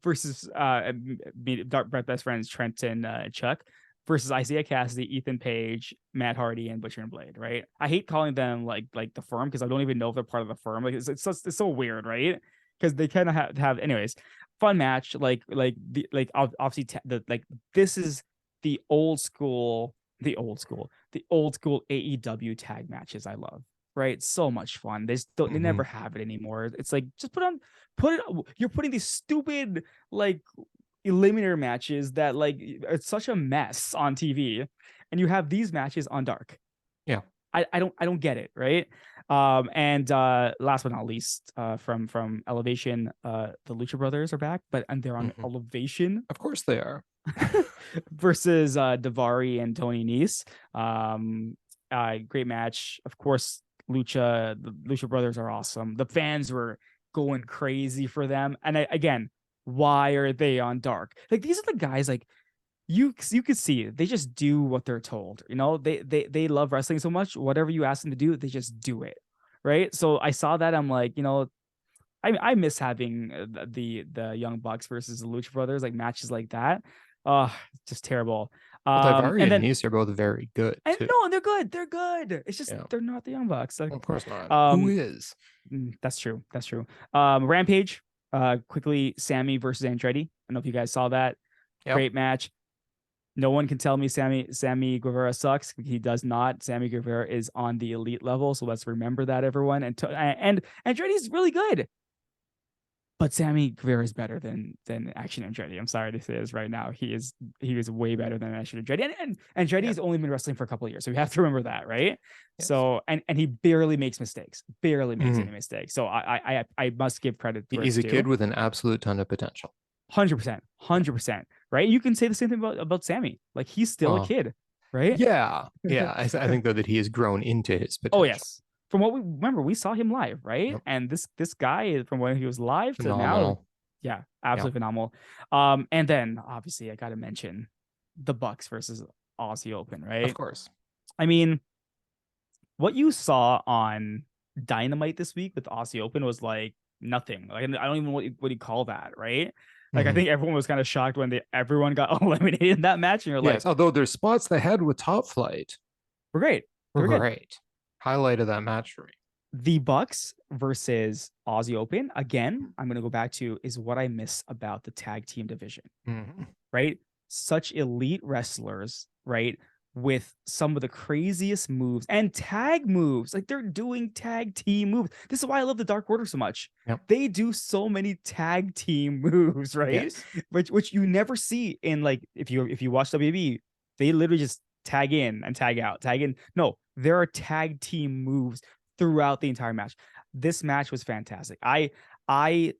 versus Best Friends Trent and Chuck versus Isaiah Cassidy, Ethan Page, Matt Hardy, and Butcher and Blade. Right? I hate calling them like the firm because I don't even know if they're part of the firm. Like it's so weird, right? Because they kind of have anyways. Fun match, obviously this is the old school AEW tag matches I love, right? So much fun. They never have it anymore. It's like just you're putting these stupid like eliminator matches that like it's such a mess on TV, and you have these matches on Dark. Yeah. I don't get it, right? And last but not least, from Elevation, the Lucha Brothers are back, and they're on Elevation. Of course they are. Versus Davari and Tony Nese. Great match. Of course, the Lucha Brothers are awesome. The fans were going crazy for them. And again, why are they on Dark? Like these are the guys like you could see they just do what they're told. They love wrestling so much. Whatever you ask them to do, they just do it. Right. So I saw that. I'm like, I miss having the Young Bucks versus the Lucha Brothers, like matches like that. Just terrible. Well, Daivari And and then Nice are both very good and too. no, they're good. They're good. It's just Yeah, they're not the Young Bucks. Like, well, of course not. Who um, is? that's true. That's true. Rampage. Quickly, Sammy versus Andretti. I don't know if you guys saw that. Yep. Great match. No one can tell me Sammy Guevara sucks. He does not. Sammy Guevara is on the elite level, so let's remember that, everyone. And Andretti's really good, but Sammy Guevara is better than Action Andretti. I'm sorry to say this right now. He is way better than Action Andretti. And Andretti's only been wrestling for a couple of years, so we have to remember that, right? Yes. So and he barely makes mistakes, barely makes any mistakes. So I must give credit. He's a kid with an absolute ton of potential. 100%, right? You can say the same thing about Sammy. Like he's still a kid, right? Yeah. I think though that he has grown into his potential. Oh yes. From what we remember, we saw him live, right? Yep. And this guy, from when he was live phenomenal. To now, yeah, absolutely phenomenal. And then obviously I got to mention the Bucks versus Aussie Open, right? Of course. I mean, what you saw on Dynamite this week with Aussie Open was like nothing. Like I don't even know what you call that, right? Like I think everyone was kind of shocked when everyone got eliminated in that match, and you're like, although there's spots they had with Top Flight were great. Were great. Highlight of that match for me. The Bucks versus Aussie Open, again, I'm going to go back to is what I miss about the tag team division, right? Such elite wrestlers, right? With some of the craziest moves and tag moves. Like they're doing tag team moves. This is why I love the Dark Order so much. Yep. They do so many tag team moves, right? Yes. Which you never see in, like, if you watch WWE, they literally just tag in and tag out, tag in. No, there are tag team moves throughout the entire match. This match was fantastic. I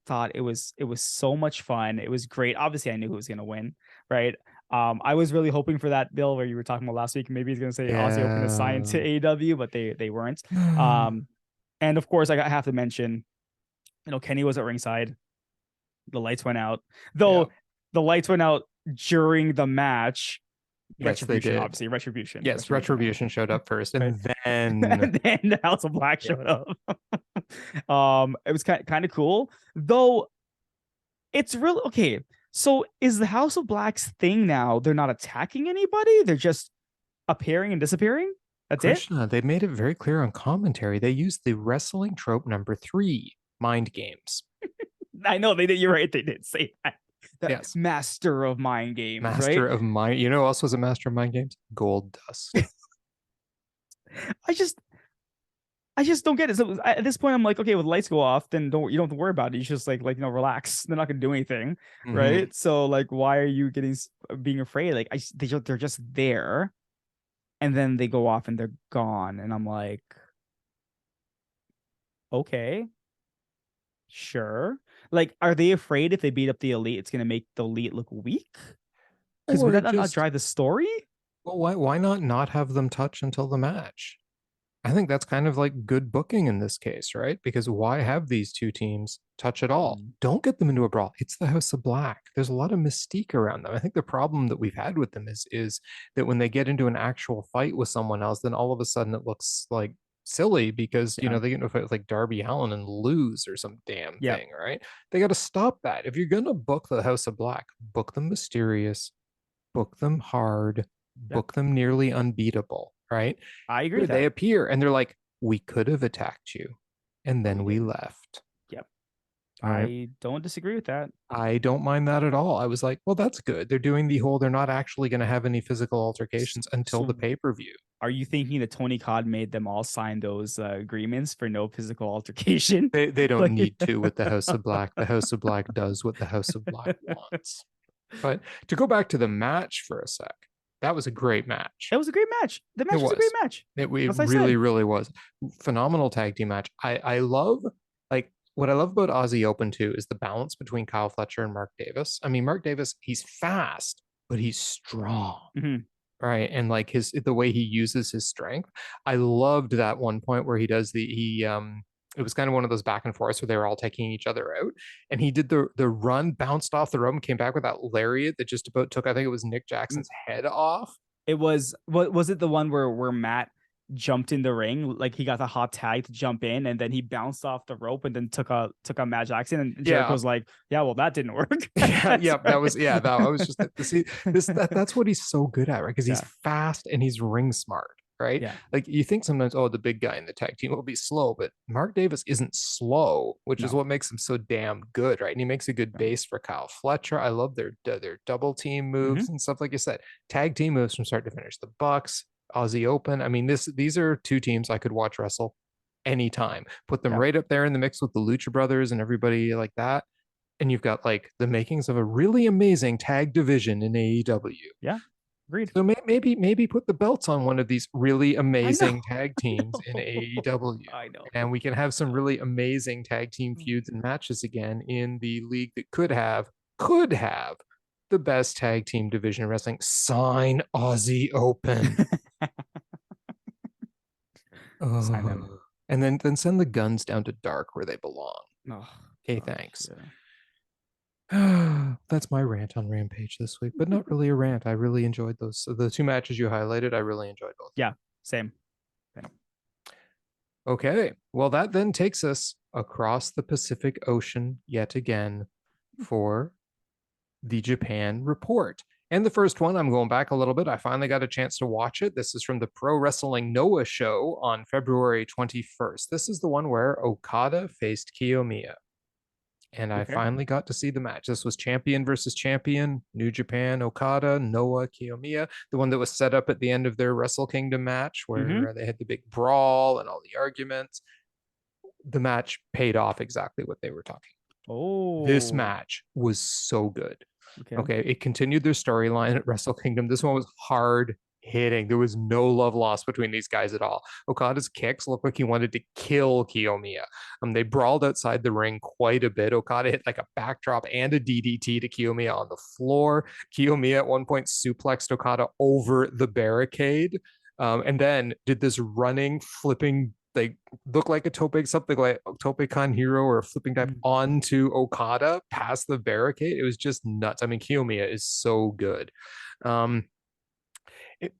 thought it was so much fun. It was great. Obviously, I knew who was going to win, right? I was really hoping for that, Bill, where you were talking about last week. Maybe he's going to say Aussie Open is signed to AEW, but they weren't. And of course, I have to mention, Kenny was at ringside. The lights went out, though. The lights went out during the match. Yes, they did. Obviously, Retribution. Yes, Retribution showed up first, and then the House of Black showed up. It was kind of cool, though. It's really okay. So is the House of Black's thing now? They're not attacking anybody. They're just appearing and disappearing. That's Krishna, they made it very clear on commentary. They used the wrestling trope number 3, mind games. I know they did. You're right. They did say that. Yes. Master of mind games. Master of mind. You know who else was a master of mind games? Gold Dust. I just don't get it. So at this point, I'm like, okay, with lights go off, then you don't have to worry about it. You just relax. They're not gonna do anything, right? So like, why are you being afraid? Like, they're just there, and then they go off and they're gone, and I'm like, okay, sure. Like, are they afraid if they beat up the Elite, it's gonna make the Elite look weak? Because would that not drive the story? Well, why not have them touch until the match? I think that's kind of like good booking in this case, right? Because why have these two teams touch at all? Don't get them into a brawl. It's the House of Black. There's a lot of mystique around them. I think the problem that we've had with them is that when they get into an actual fight with someone else, then all of a sudden it looks like silly because they get into a fight with like Darby Allin and lose or some damn thing, right? They got to stop that. If you're gonna book the House of Black, book them mysterious, book them hard, book them nearly unbeatable, right? I agree with They that. appear and they're like, we could have attacked you, and then we left. Yep. I don't disagree with that. I don't mind that at all. I was like, well, that's good. They're doing the whole, they're not actually going to have any physical altercations until the pay-per-view. Are you thinking that Tony Khan made them all sign those agreements for no physical altercation? They don't need to with the House of Black. The House of Black does what the House of Black wants. But to go back to the match for a sec, that was a great match. It was a great match. The match was a great match. It really was. Phenomenal tag team match. I love, like, what I love about Aussie Open too is the balance between Kyle Fletcher and Mark Davis. I mean, Mark Davis, he's fast, but he's strong. Right. And like the way he uses his strength. I loved that one point where he does he It was kind of one of those back and forths where they were all taking each other out. And he did the run, bounced off the rope, and came back with that lariat that just about took, I think it was Nick Jackson's head off. It was, what was it, the one where Matt jumped in the ring, like he got the hot tag to jump in, and then he bounced off the rope and then took a Matt Jackson, and Jericho's like, yeah, well, that didn't work. That was that I was just see that's what he's so good at, right? Because he's fast and he's ring smart, right? Yeah. Like you think sometimes, oh, the big guy in the tag team will be slow, but Mark Davis isn't slow, which is what makes him so damn good, right? And he makes a good base for Kyle Fletcher. I love their double team moves and stuff, like you said, tag team moves from start to finish. The Bucks, Aussie Open. I mean, these are two teams I could watch wrestle anytime. Put them right up there in the mix with the Lucha Brothers and everybody like that. And you've got like the makings of a really amazing tag division in AEW. Yeah, agreed. So maybe put the belts on one of these really amazing tag teams in AEW. I know. And we can have some really amazing tag team feuds and matches again in the league that could have the best tag team division in wrestling. Sign Aussie Open. Sign them. And then send the guns down to dark where they belong. Okay, thanks. That's my rant on Rampage this week, but not really a rant. I really enjoyed those. So the two matches you highlighted, I really enjoyed both. Yeah, same. Okay, well, that then takes us across the Pacific Ocean yet again for the Japan report. And the first one, I'm going back a little bit. I finally got a chance to watch it. This is from the Pro Wrestling Noah show on February 21st. This is the one where Okada faced Kiyomiya. And I finally got to see the match. This was champion versus champion, New Japan, Okada, Noah, Kiyomiya, the one that was set up at the end of their Wrestle Kingdom match where they had the big brawl and all the arguments. The match paid off exactly what they were talking about. Oh, this match was so good. Okay, it continued their storyline at Wrestle Kingdom. This one was hard hitting. There was no love lost between these guys at all. Okada's kicks looked like he wanted to kill Kiyomiya. They brawled outside the ring quite a bit. Okada hit like a backdrop and a DDT to Kiyomiya on the floor. Kiyomiya at one point suplexed Okada over the barricade, and then did this running, flipping, they look like a tope, something like tope con hero or a flipping dive onto Okada past the barricade. It was just nuts. I mean, Kiyomiya is so good.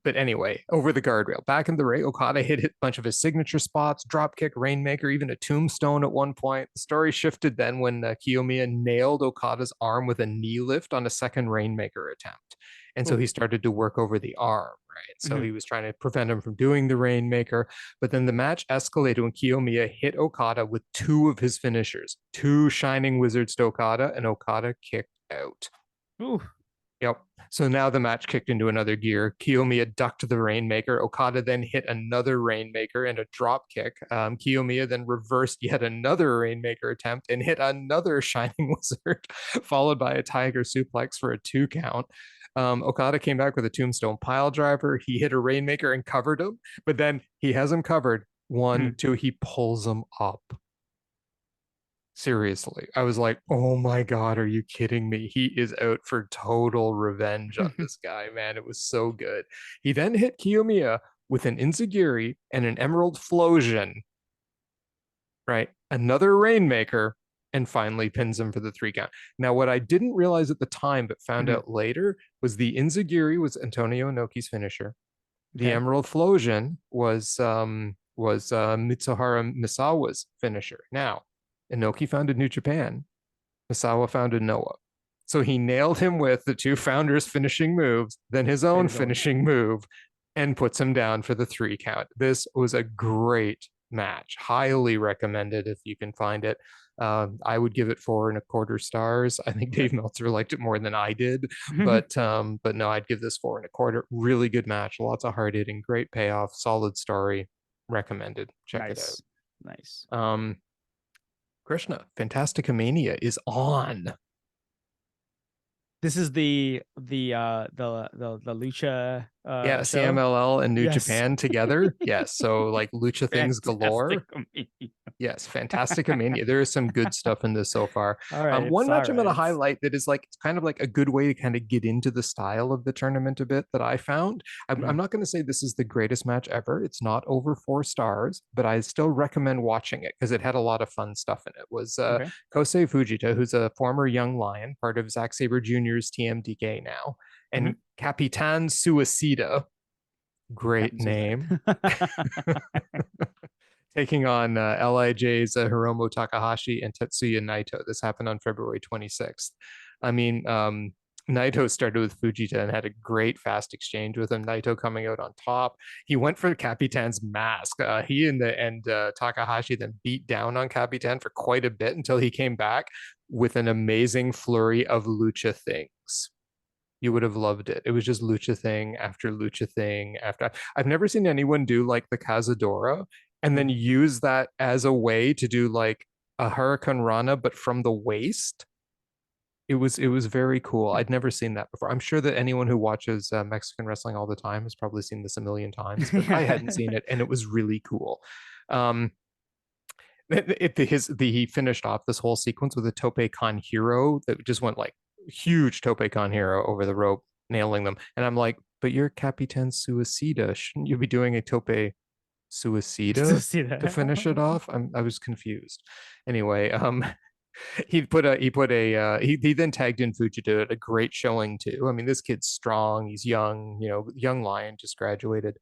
But anyway, over the guardrail, back in the ring, Okada hit a bunch of his signature spots, dropkick, rainmaker, even a tombstone at one point. The story shifted then when Kiyomiya nailed Okada's arm with a knee lift on a second rainmaker attempt. And so he started to work over the arm, right? So he was trying to prevent him from doing the rainmaker. But then the match escalated when Kiyomiya hit Okada with two of his finishers, two Shining Wizards to Okada, and Okada kicked out. Ooh. Yep. So now the match kicked into another gear. Kiyomiya ducked the Rainmaker. Okada then hit another Rainmaker and a drop kick. Kiyomiya then reversed yet another Rainmaker attempt and hit another Shining Wizard, followed by a Tiger Suplex for a 2 count. Okada came back with a Tombstone Pile Driver. He hit a Rainmaker and covered him, but then he has him covered. 1, 2, he pulls him up. Seriously, I was like, oh my God, are you kidding me? He is out for total revenge on this guy, man. It was so good. He then hit Kiyomiya with an Enziguri and an Emerald Flosion, right? Another Rainmaker, and finally pins him for the 3 count. Now, what I didn't realize at the time, but found out later, was the Enziguri was Antonio Inoki's finisher. The Emerald Flosion was Mitsuhara Misawa's finisher. Now, Inoki founded New Japan. Misawa founded Noah. So he nailed him with the 2 founders' finishing moves, then his own finishing move, and puts him down for the 3 count. This was a great match. Highly recommended if you can find it. I would give it 4.25 stars. I think Dave Meltzer liked it more than I did, but no, I'd give this 4.25. Really good match. Lots of hard hitting, great payoff, solid story. Recommended. Check it out. Nice. Krishna, Fantasticamania is on. This is the Lucha yeah, show? CMLL and New Japan together. Yes, so like Lucha things galore. Yes, Fantasticamania. There is some good stuff in this so far. All right, One all match I'm going to right. highlight that is like it's kind of like a good way to kind of get into the style of the tournament a bit that I found. I'm Mhm. not going to say this is the greatest match ever. It's not over 4 stars, but I still recommend watching it because it had a lot of fun stuff in it. Was Okay. Kosei Fujita, who's a former Young Lion, part of Zack Sabre Jr.'s TMDK now, Mhm. and Capitan Suicida. Great Captain Suicide. name. Taking on LIJ's Hiromu Takahashi and Tetsuya Naito. This happened on February 26th. I mean, Naito started with Fujita and had a great fast exchange with him. Naito coming out on top. He went for Capitan's mask. He and Takahashi then beat down on Capitan for quite a bit until he came back with an amazing flurry of lucha things. You would have loved it. It was just lucha thing after lucha thing after. I've never seen anyone do like the Cazadora and then Mhm. use that as a way to do like a Hurricane Rana, but from the waist. It was very cool. I'd never seen that before. I'm sure that anyone who watches Mexican wrestling all the time has probably seen this a million times, but I hadn't seen it, and it was really cool. Um, he finished off this whole sequence with a Tope Con Hero that just went like huge Tope Con Hero over the rope, nailing them. And I'm like, but you're Capitan Suicida. Shouldn't you be doing a Tope To Suicida see to that. finish it off? I was confused. Anyway, he then tagged in Fujita at a great showing too. I mean, this kid's strong. He's young. Young lion just graduated.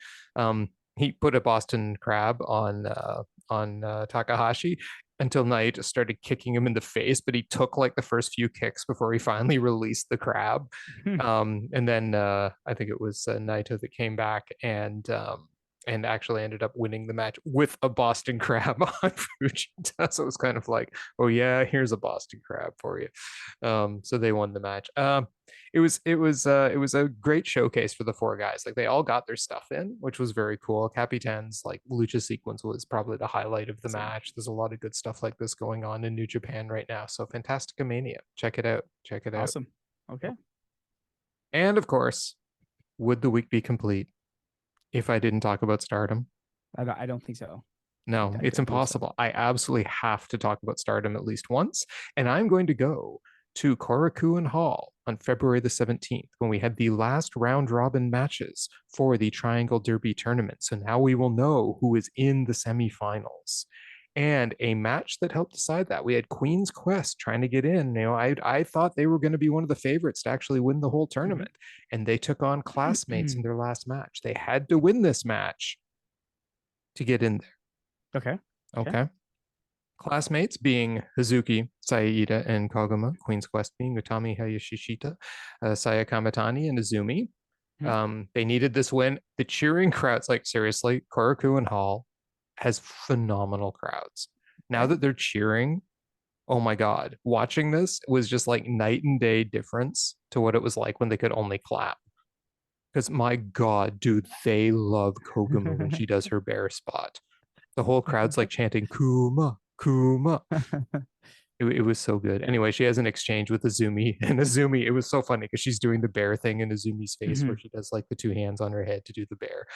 He put a Boston Crab on Takahashi until Knight started kicking him in the face, but he took like the first few kicks before he finally released the crab. And then I think it was Naito that came back and actually ended up winning the match with a Boston Crab on Fujita. So it was kind of like, oh yeah, here's a Boston Crab for you. So they won the match. It was a great showcase for the 4 guys. Like they all got their stuff in, which was very cool. Capitan's like lucha sequence was probably the highlight of the Awesome. match. There's a lot of good stuff like this going on in New Japan right now. So Fantasticamania, check it out. Check it out. Awesome. Okay. And of course, would the week be complete if I didn't talk about Stardom? I don't think so. No, I it's don't believe so. impossible. I absolutely have to talk about Stardom at least once. And I'm going to go to Korakuen Hall on February the 17th when we had the last round robin matches for the Triangle Derby tournament. So now we will know who is in the semifinals. And a match that helped decide that. We had Queen's Quest trying to get in. I thought they were going to be one of the favorites to actually win the whole tournament. And they took on Classmates in their last match. They had to win this match to get in there. Okay. Okay. Classmates being Hazuki, Saida, and Koguma. Queen's Quest being Utami, Hayashishita, Saya Kamitani, and Izumi. Mhm. They needed this win. The cheering crowds, like seriously, Korakuen Hall has phenomenal crowds. Now Okay. that they're cheering, oh my God, watching this was just like night and day difference to what it was like when they could only clap. Because my God, dude, they love Koguma when she does her bear spot. The whole crowd's like chanting Kuma, Kuma. It was so good. Anyway, she has an exchange with Azumi, and Azumi, it was so funny because she's doing the bear thing in Azumi's face where Mhm. she does like the 2 hands on her head to do the bear.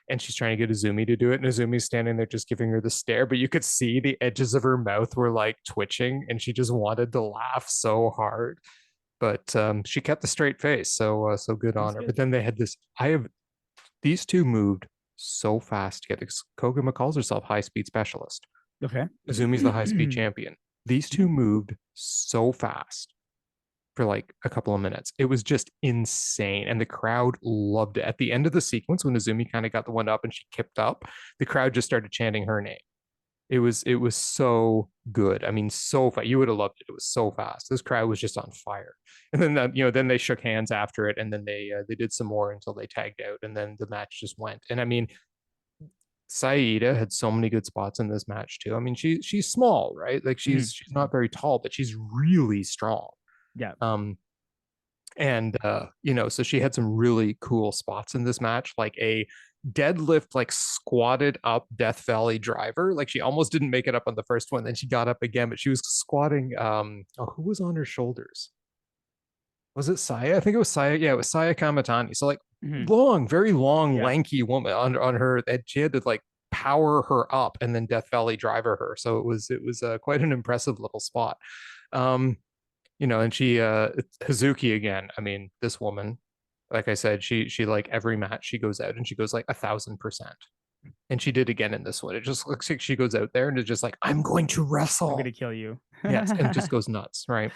And she's trying to get Azumi to do it. And Azumi's standing there just giving her the stare, but you could see the edges of her mouth were like twitching, and she just wanted to laugh so hard. But she kept the straight face, so good on That's her. good. But then they had this. These two moved so fast together. Koguma calls herself high speed specialist. Okay. Azumi's the high speed champion. These two moved so fast for like a couple of minutes. It was just insane. And the crowd loved it. At the end of the sequence, when Azumi kind of got the one up and she kipped up, the crowd just started chanting her name. It was so good. I mean, so fast. You would have loved it. It was so fast. This crowd was just on fire. And then they shook hands after it, and then they did some more until they tagged out, and then the match just went. And I mean, Saida had so many good spots in this match too. I mean, she's small, right? Like Mhm. she's not very tall, but she's really strong. Yeah. Um, and so she had some really cool spots in this match, like a deadlift, like squatted up Death Valley driver. Like she almost didn't make it up on the first one, then she got up again, but she was squatting. Who was on her shoulders? Was it Saya? I think it was Saya. Yeah, it was Saya Kamitani. So like Mhm. long, very long, Yeah. lanky woman on her. And she had to like power her up and then Death Valley driver her. So it was quite an impressive little spot. Um, and she Hazuki again. I mean, this woman, like I said, she like every match she goes out and she goes like 1,000%. And she did again in this one. It just looks like she goes out there and is just like, I'm going to I'm wrestle. gonna kill you. Yes, and just goes nuts, right?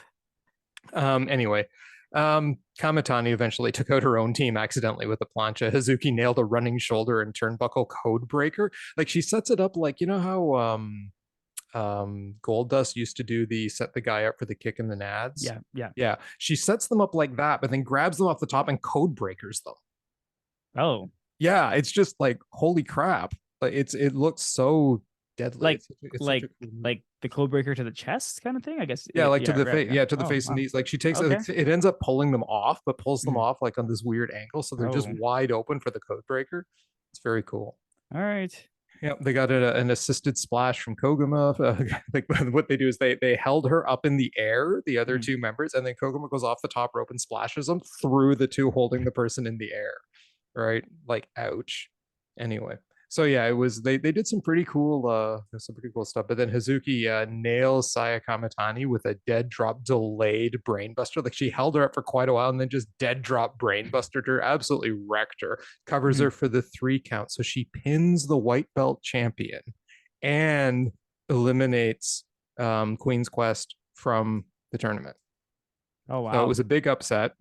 Anyway, Kamitani eventually took out her own team accidentally with a plancha. Hazuki nailed a running shoulder and turnbuckle code breaker. Like she sets it up like, you know how Gold Dust used to do the set the guy up for the kick in the nads. Yeah. She sets them up like that, but then grabs them off the top and code breakers them. Oh, Yeah, it's just like holy crap. Like it looks so deadly. like It's such like a cool move. like the code breaker to the chest kind of thing, I guess. Yeah, like to Yeah, the right, face. yeah. Yeah, to the Oh, face and wow. knees. Like she takes Okay. it ends up pulling them off, but pulls them Mm. off like on this weird angle, so they're just Oh, wide open for the code breaker. It's very cool. all right. Yeah, they got an assisted splash from Koguma. Like what they do is they held her up in the air, the other two members, and then Koguma goes off the top rope and splashes them through the two holding the person in the air. Right? Like ouch. Anyway. So yeah, it was they did some pretty cool stuff. But then Hazuki nails Saya Kamitani with a dead drop delayed brainbuster. Like she held her up for quite a while and then just dead drop brainbustered her, absolutely wrecked her, covers her for the 3 count. So she pins the white belt champion and eliminates Queen's Quest from the tournament. Oh wow. So it was a big upset.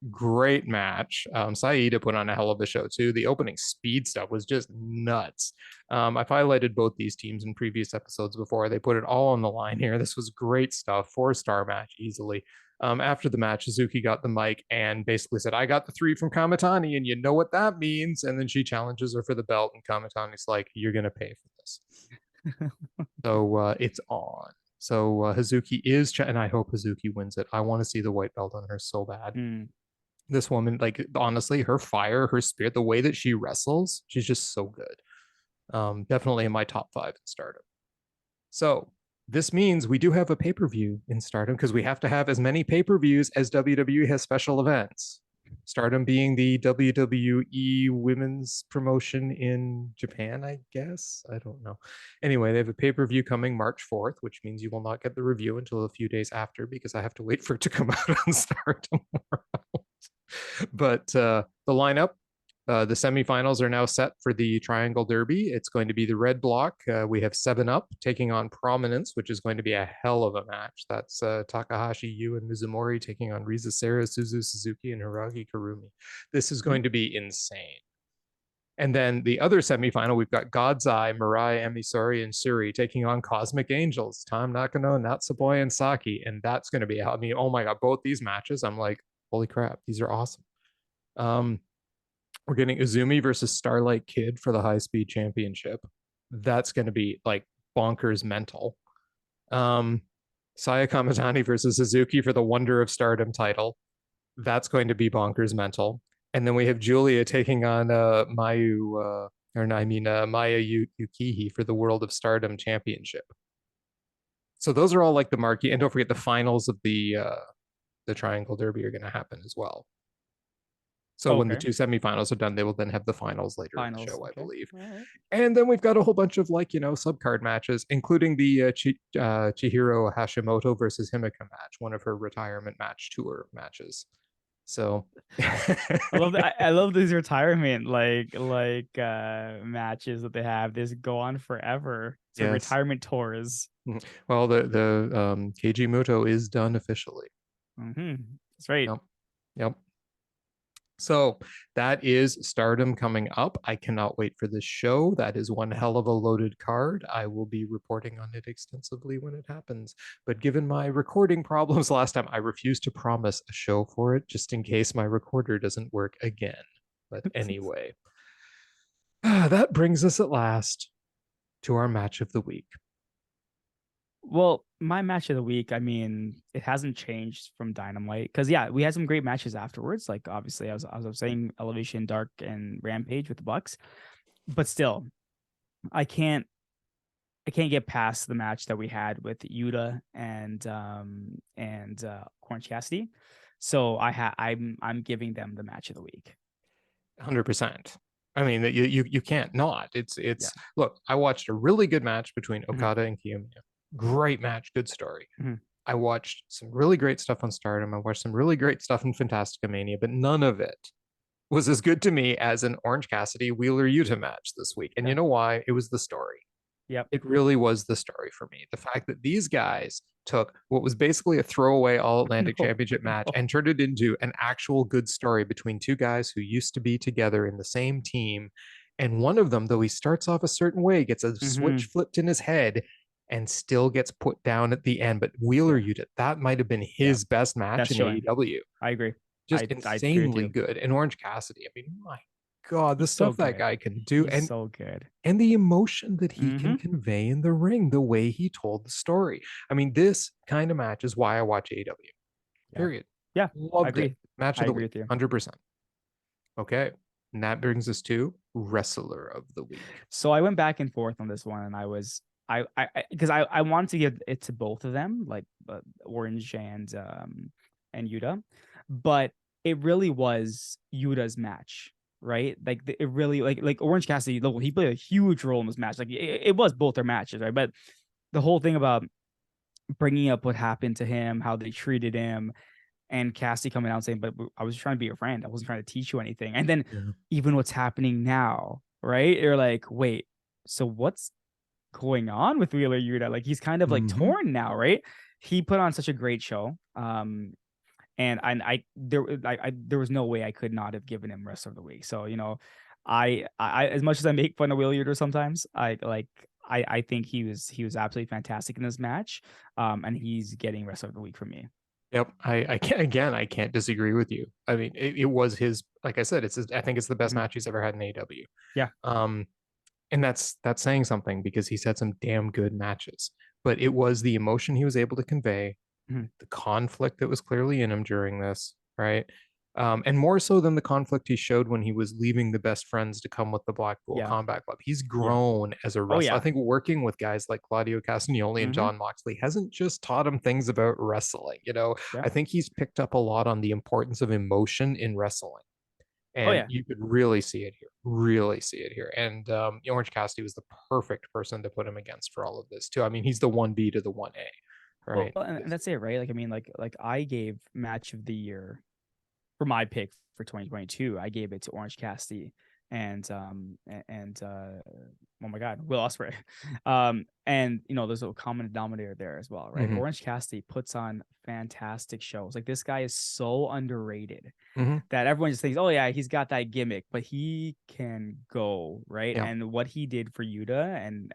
Great match. Iida put on a hell of a show too. The opening speed stuff was just nuts. I've highlighted both these teams in previous episodes before. They put it all on the line here. This was great stuff. 4-star match easily. After the match, Suzuki got the mic and basically said, I got the 3 from Kamitani, and you know what that means. And then she challenges her for the belt, and Kamitani's like, you're going to pay for this. So it's on. So Hazuki is, and I hope Hazuki wins it. I want to see the white belt on her so bad. This woman, like honestly, her fire, her spirit, the way that she wrestles, she's just so good. Definitely in my top 5 in Stardom. So this means we do have a pay-per-view in Stardom because we have to have as many pay-per-views as WWE has special events. Stardom being the WWE women's promotion in Japan, I guess. I don't know. Anyway, they have a pay-per-view coming March 4th, which means you will not get the review until a few days after because I have to wait for it to come out on Stardom. But the lineup, the semifinals are now set for the Triangle Derby. It's going to be the red block. We have 7-Up taking on Prominence, which is going to be a hell of a match. That's Takahashi, Yu, and Mizumori taking on Riza Sera, Suzu Suzuki, and Hiragi Kurumi. This is going to be insane. And then the other semifinal, we've got God's Eye, Mirai, Emisori, and Suri taking on Cosmic Angels, Tam Nakano, Natsupoi, and Saki. And that's going to be, I mean, oh my God, both these matches, I'm like, holy crap, these are awesome. We're getting Izumi versus Starlight Kid for the high speed championship. That's going to be like bonkers mental. Saya Kamitani versus Suzuki for the Wonder of Stardom title. That's going to be bonkers mental. And then we have Giulia taking on Maya Yukihi for the World of Stardom championship. So those are all like the marquee. And don't forget the finals of the Triangle Derby are going to happen as well. So when the 2 semifinals are done, they will then have the finals later in the show, I believe. Right. And then we've got a whole bunch of subcard matches, including the Chihiro Hashimoto versus Himeka match, one of her retirement match tour matches. So I love these retirement matches that they have. This go on forever. So yes. Retirement tours. Well, the Keiji Muto is done officially. That's right. Yep. So that is Stardom coming up. I cannot wait for this show. That is one hell of a loaded card. I will be reporting on it extensively when it happens. But given my recording problems last time, I refuse to promise a show for it just in case my recorder doesn't work again. But anyway, that brings us at last to our match of the week. Well, my match of the week, I mean, it hasn't changed from Dynamite because we had some great matches afterwards. Like obviously, I was saying Elevation, Dark, and Rampage with the Bucks, but still, I can't get past the match that we had with Iida and Orange Cassidy. So I'm giving them the match of the week. 100%. I mean, you can't not. Yeah. Look, I watched a really good match between Mhm. Okada and Kiyomiya. Great match, good story. Mhm. I watched some really great stuff on Stardom. I watched some really great stuff in Fantasticamania, but none of it was as good to me as an Orange Cassidy Wheeler Yuta match this week. And you Yeah. know why? It was the story. Yep. It really was the story for me. The fact that these guys took what was basically a throwaway All Atlantic No. Championship match No. and turned it into an actual good story between two guys who used to be together in the same team. And one of them, though he starts off a certain way, gets a switch Mhm. flipped in his head and still gets put down at the end. But Wheeler Yeah. Yuta, that might have been Yeah. his best match That's in showing. AEW. I agree. Just I agree with insanely you. good. And Orange Cassidy, I mean, my God, the He's so stuff that good. guy can do. He's so good. And the emotion that he can Mhm. convey in the ring, the way he told the story. I mean, this kind of match is why I watch AEW. Yeah. Period. Yeah. I Loved it. agree. Match I of the agree week, with you. 100%. Okay. And that brings us to Wrestler of the Week. So I went back and forth on this one, and I because I wanted to give it to both of them, like Orange and Yuta, but it really was Yuta's match, right? Like it really like Orange Cassidy, look, he played a huge role in this match. Like it was both their matches, right? But the whole thing about bringing up what happened to him, how they treated him, and Cassie coming out and saying, "But I was trying to be your friend. I wasn't trying to teach you anything." And then Yeah. even what's happening now, right? You're like, wait, so what's going on with Wheeler Yuta? Like he's kind of like Mm-hmm. torn now, right? He put on such a great show. And there was no way I could not have given him rest of the week. So, I as much as I make fun of Wheeler Yuta sometimes, I think he was absolutely fantastic in this match. And he's getting rest of the week from me. Yep. I can't, again, I can't disagree with you. I mean, it was his, like I said, I think it's the best Mhm. match he's ever had in AEW. Yeah. And that's saying something because he's had some damn good matches. But it was the emotion he was able to convey, Mhm. the conflict that was clearly in him during this, right? And more so than the conflict he showed when he was leaving the best friends to come with the Blackpool Yeah. Combat Club. He's Yeah. grown as a Oh wrestler. I yeah. think working with guys like Claudio Castagnoli and Mm-hmm. John Moxley hasn't just taught him things about wrestling. Yeah. I think he's picked up a lot on the importance of emotion in wrestling. Oh And yeah. you could really see it here, really see it here. And Orange Cassidy was the perfect person to put him against for all of this too. I mean, he's the 1B to the 1A, Well, right? and that's it, right? Like I mean, like I gave match of the year for my pick for 2022. I gave it to Orange Cassidy and oh my God, Will Ospreay. And there's a common denominator there as well, right? Mm-hmm. Orange Cassidy puts on fantastic shows. Like this guy is so underrated Mm-hmm. that everyone just thinks, oh yeah, he's got that gimmick, but he can go, right? Yeah. And what he did for Yuta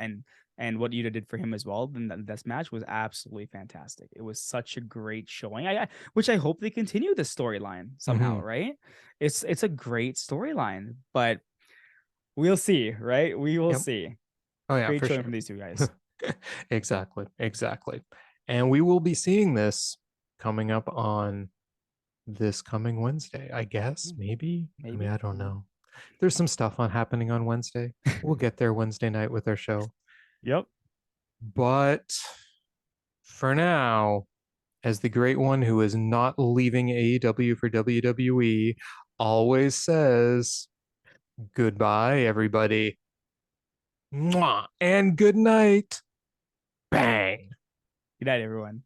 and what Yuta did for him as well, then this match was absolutely fantastic. It was such a great showing. Which I hope they continue this storyline somehow, Mm-hmm. right? It's a great storyline, but we'll see, right? We will Yep. see. Oh yeah, Great for showing sure. from these two guys. Exactly. Exactly. And we will be seeing this coming up on this coming Wednesday, I guess. Hmm, Maybe. I mean, maybe. I don't know. There's some stuff happening on Wednesday. We'll get there Wednesday night with our show. Yep. But for now, as the great one who is not leaving AEW for WWE always says, goodbye, everybody. Mwah, and good night. Bang. Good night, everyone.